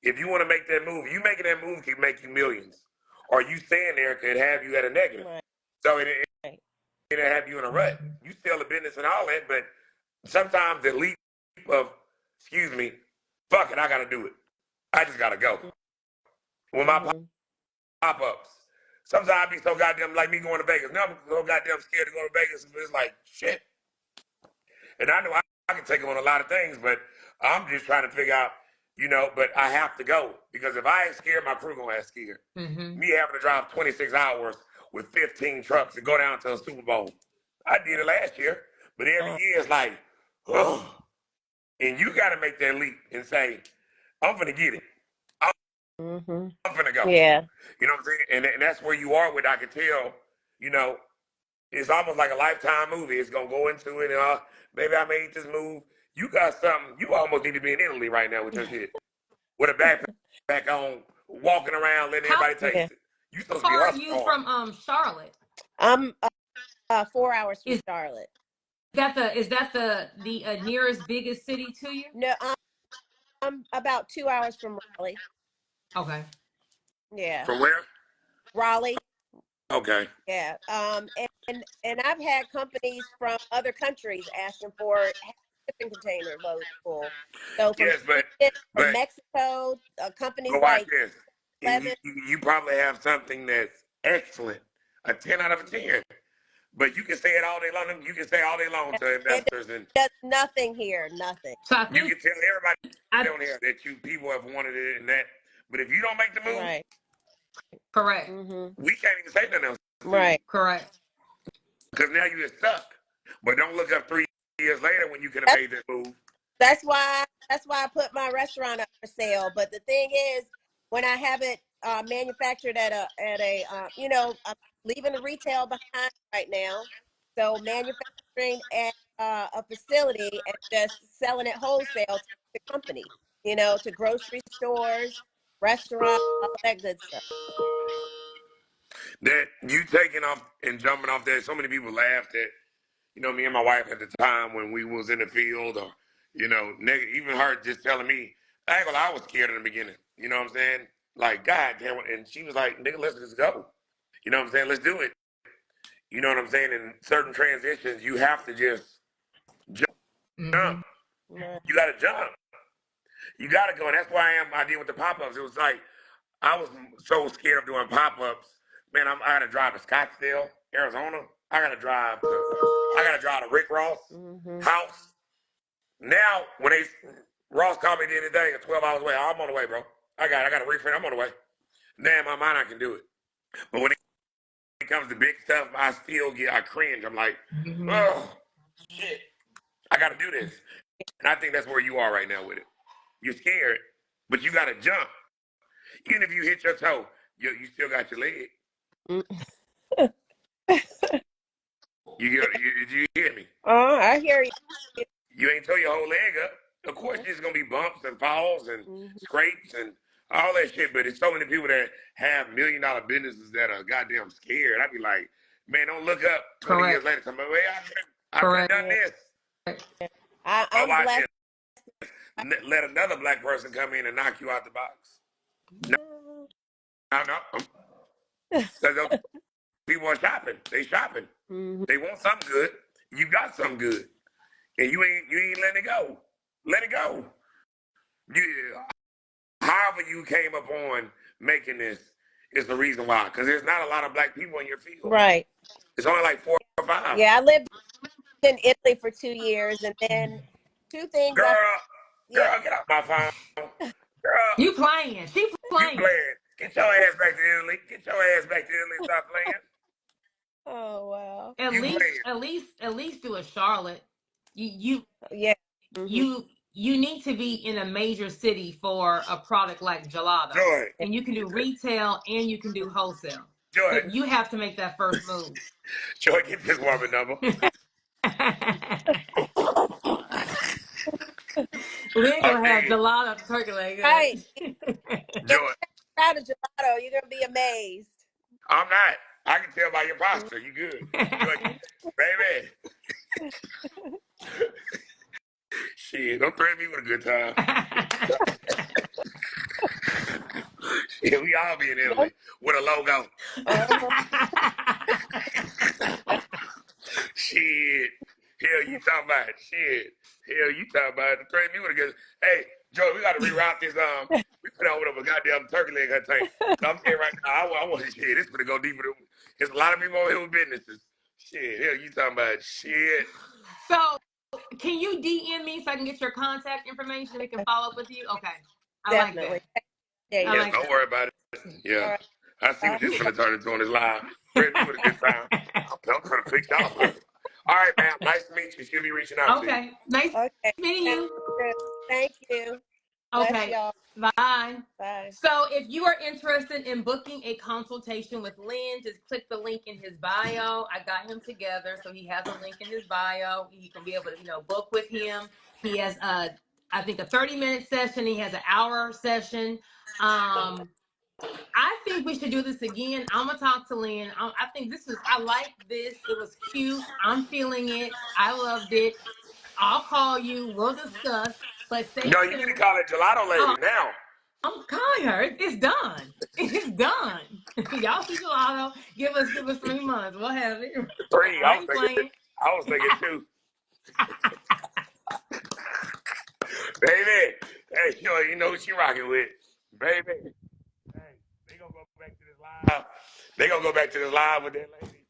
If you want to make that move, you making that move can make you millions. Or you staying there could have you at a negative. Right. So it'll have you in a rut. You still a business and all that, but sometimes the leap of, fuck it, I got to do it. I just got to go. With my pop-ups, sometimes I be so goddamn like me going to Vegas. Now I'm so goddamn scared to go to Vegas. It's like, shit. And I know I can take on a lot of things, but I'm just trying to figure out, but I have to go. Because if I ain't scared, my crew gonna act scared. Mm-hmm. Me having to drive 26 hours with 15 trucks and go down to a Super Bowl. I did it last year, but every year it's like, oh. And you got to make that leap and say, I'm finna get it. I'm finna go. Yeah. You know what I'm saying? And that's where you are with, I can tell, it's almost like a Lifetime movie. It's going to go into it and, maybe I made this move. You got something. You almost need to be in Italy right now with your shit. With a backpack on, walking around, letting everybody taste it. You supposed to be How are hustling. you from Charlotte? I'm 4 hours from Charlotte. Is that the nearest biggest city to you? No, I'm about 2 hours from Raleigh. Okay. Yeah. From where? Raleigh. Okay. Yeah. And I've had companies from other countries asking for shipping container loads full. So from Mexico, companies like this. You probably have something that's excellent, a 10 out of a 10. But you can say it all day long. You can say all day long to investors, and there's nothing here, nothing. So I think you can tell everybody on here that people have wanted it and that. But if you don't make the move, right. Correct. We can't even say nothing else. Right. Correct. Because now you're stuck. But don't look up 3 years later when you could have made that move. That's why I put my restaurant up for sale. But the thing is, when I have it manufactured at a I'm leaving the retail behind right now. So manufacturing at a facility and just selling it wholesale to the company, to grocery stores, restaurants, all that good stuff. That you taking off and jumping off there, so many people laughed at, me and my wife at the time when we was in the field or, even her just telling me, I ain't gonna lie, I was scared in the beginning. You know what I'm saying? Like, God damn it. And she was like, nigga, let's just go. You know what I'm saying? Let's do it. You know what I'm saying? In certain transitions, you have to just jump. You got to jump. You got to go. And that's why I did with the pop-ups. It was like, I was so scared of doing pop-ups. Man, I got to drive to Scottsdale, Arizona. I got to drive to Rick Ross house. Now, when Ross called me the other day, 12 hours away, I'm on the way, bro. I got a refund. I'm on the way. Now, in my mind, I can do it. But when it comes to big stuff, I cringe. I'm like, oh, shit. I got to do this. And I think that's where you are right now with it. You're scared, but you got to jump. Even if you hit your toe, you still got your leg. You hear me? Oh, I hear you. You ain't tore your whole leg up. Of course, there's going to be bumps and falls and scrapes and all that shit, but it's so many people that have $1 million businesses that are goddamn scared. I'd be like, man, don't look up 20 years later. Somebody, I could have done this. I'm blessed. Let another black person come in and knock you out the box. No. People are shopping. They shopping. They want something good. You got something good. And you ain't letting it go. Let it go. However you came up on making this is the reason why. Because there's not a lot of black people in your field. Right. It's only like 4 or 5. Yeah, I lived in Italy for 2 years, and then two things. Girl, get off my phone. Girl. You playing. She playing. You playing. Get your ass back to Italy. Get your ass back to Italy and stop playing. Oh, wow. At least do a Charlotte. You Yeah. Mm-hmm. you need to be in a major city for a product like gelato, Joy, and you can do retail and you can do wholesale, Joy, but you have to make that first move. Joy, get this woman number. We're I'm gonna have digging. gelato turkey leg. Right. Joy, Get out of gelato. You're gonna be amazed. I'm not. I can tell by your posture. You good. Joy, baby. Shit, don't threaten me with a good time. Shit, we all be in Italy with a logo. Uh-huh. Shit. Hell, you talking about shit. Hell, you talking about threaten me with a good. Hey, Joy, we got to reroute this. We put on with a goddamn turkey leg her tank. I'm saying right now, I want shit. This gonna go deeper. There's a lot of people over here with businesses. Shit, hell, you talking about shit. So, can you DM me so I can get your contact information? We can follow up with you. Okay, I like Definitely. that. I Yes, like don't worry about it. All Yeah. right. I see what this gonna turn into on this live. Threaten me with a good time. I'm trying to fix y'all stuff. All right, ma'am. Nice to meet you. She'll be reaching out to you. Okay, nice Okay. meeting Sounds you. good. Thank you. Bless Okay, y'all. bye. Bye. So, if you are interested in booking a consultation with Lynn, just click the link in his bio. I got him together, so he has a link in his bio. You can be able to, book with him. He has I think a 30-minute session. He has an hour session. I think we should do this again. I'm gonna talk to Lynn. I think I like this. It was cute. I'm feeling it. I loved it. I'll call you. We'll discuss. But stay No, you need to tuned. call it Gelato Oh, Lady now. I'm calling her. It's done. It's done. Y'all see Gelato. Give us 3 months. We'll have it. Three. I ain't playing. I was thinking two. Baby. Hey, you know who she rocking with. Baby. Hey, they gonna go back to this live. They gonna go back to this live with that lady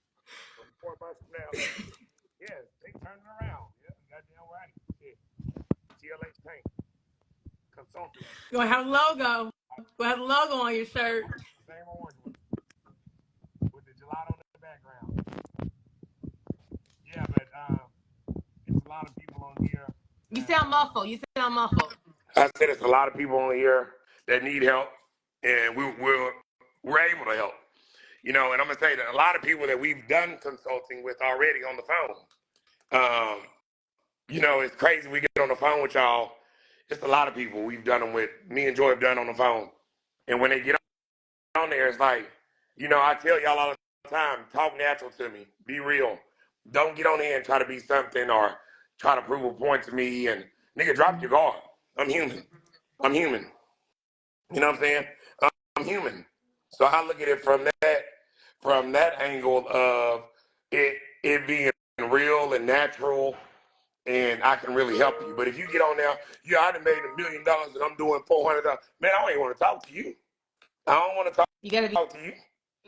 from 4 months from now. Yes, they turning around. Yeah, goddamn right. Yeah. GLH Tank. Consulting. You're gonna have a logo. We'll have a logo on your shirt. Same orange one. With the gelato in the background. Yeah, but it's a lot of people on here. You sound muffled. I said it's a lot of people on here that need help, and we're able to help. And I'm gonna say that a lot of people that we've done consulting with already on the phone. It's crazy. We get on the phone with y'all. It's a lot of people we've done them with. Me and Joy have done on the phone, and when they get on there, it's like, I tell y'all all the time, talk natural to me, be real. Don't get on here and try to be something or try to prove a point to me. And nigga, drop your guard. I'm human. I'm human. You know what I'm saying? I'm human. So I look at it from that angle of it being real and natural, and I can really help you. But if you get on there, yeah, I done made $1 million and I'm doing $400. Man, I don't even want to talk to you. I don't want to talk You gotta to you.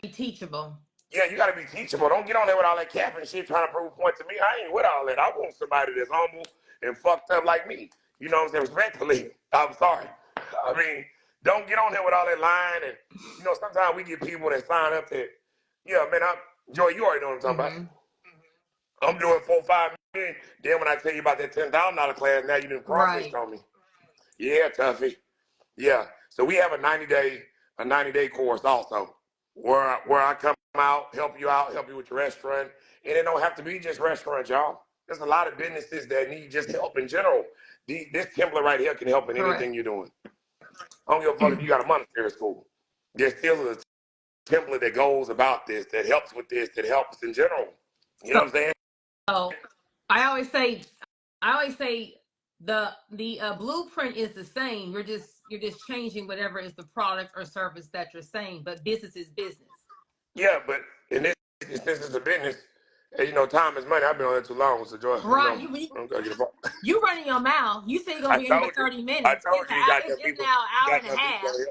be teachable. Yeah, you gotta be teachable. Don't get on there with all that cap and shit trying to prove a point to me. I ain't with all that. I want somebody that's humble and fucked up like me. You know what I'm saying? Respectfully. I'm sorry. I mean, don't get on there with all that lying and sometimes we get people that sign up that, yeah, man, Joy, you already know what I'm talking about. Mm-hmm. I'm doing 4-5 million. Then when I tell you about that $10,000 class, now you done crawfished Right. on me. Yeah, toughie. Yeah. So we have a 90-day course also where I come out, help you with your restaurant. And it don't have to be just restaurants, y'all. There's a lot of businesses that need just help in general. This template right here can help in anything Correct. you're doing. I don't give a fuck if you got a monetary school. There's still a template that goes about this, that helps with this, that helps in general. You know what I'm saying? So I always say the blueprint is the same. You're just changing whatever is the product or service that you're saying, but business is business. Yeah, but in this is a business. And, time is money. I've been on it too long, so Joy, Right. I'm gonna get a You running your mouth. You say you're gonna I be in here told for you. 30 I minutes. told you you got them It's people. now an You hour got and a them people half. on here.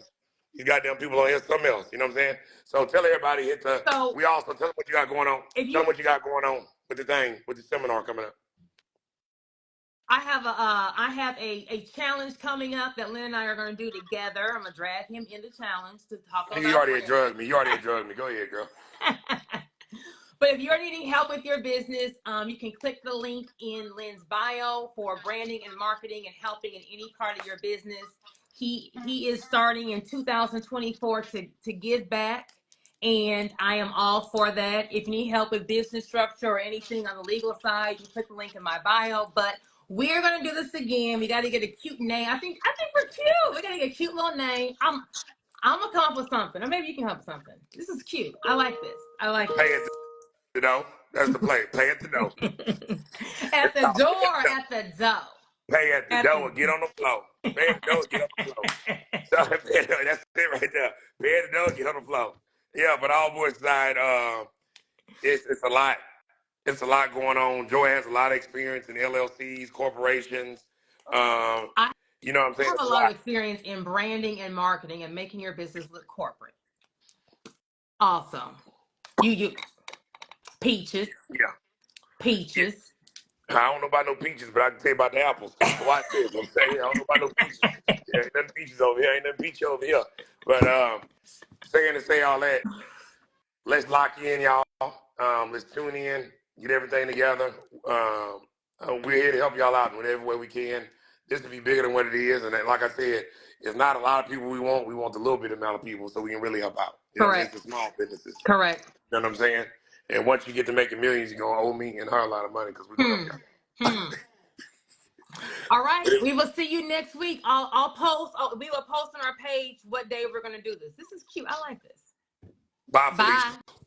You got them people on here. Something else. You know what I'm saying? So tell everybody So we also tell them what you got going on. if Tell them you what you got going on with the seminar coming up. I have a challenge coming up that Lynn and I are gonna do together. I'm gonna drag him in the challenge to talk Nigga, you about already had branding. drugged me. You already had drugged me. Go ahead, girl. But if you're needing help with your business, you can click the link in Lynn's bio for branding and marketing and helping in any part of your business. He is starting in 2024 to give back, and I am all for that. If you need help with business structure or anything on the legal side, you click the link in my bio. But we're gonna do this again. We got to get a cute name. I think we're cute. We gotta get a cute little name. I'm gonna come up with something, or maybe you can help with something. This is cute. I like this. I like Pay this. at the door. That's the play. Pay at the door. At It's the called door, pay at the door. at the door. Pay at the At door the or get on the floor. Pay at the door or get on the floor. So that's it right there. Pay at the door, get on the floor. Yeah, but all boys aside, it's a lot. It's a lot going on. Joy has a lot of experience in LLCs, corporations. I You know what I'm saying? have a It's a lot of lot. experience in branding and marketing and making your business look corporate. Awesome. You peaches, Yeah. Yeah. peaches. I don't know about no peaches, but I can tell you about the apples. So watch this. I'm saying I don't know about no peaches. Yeah, ain't nothing peaches over here. Ain't nothing peachy over here. But saying to say all that, let's lock in, y'all. Let's tune in, get everything together. We're here to help y'all out in whatever way we can. This will be bigger than what it is, and like I said, it's not a lot of people we want. We want a little bit amount of people so we can really help out. You know what I'm saying? Correct. It's the small businesses. Correct. You know what I'm saying? And once you get to making millions, you're gonna owe me and her a lot of money because we're gonna help Hmm. All right. y'all. We will see you next week. I'll post. Oh, we will post on our page what day we're gonna do this. This is cute. I like this. Bye, Bye. Felicia.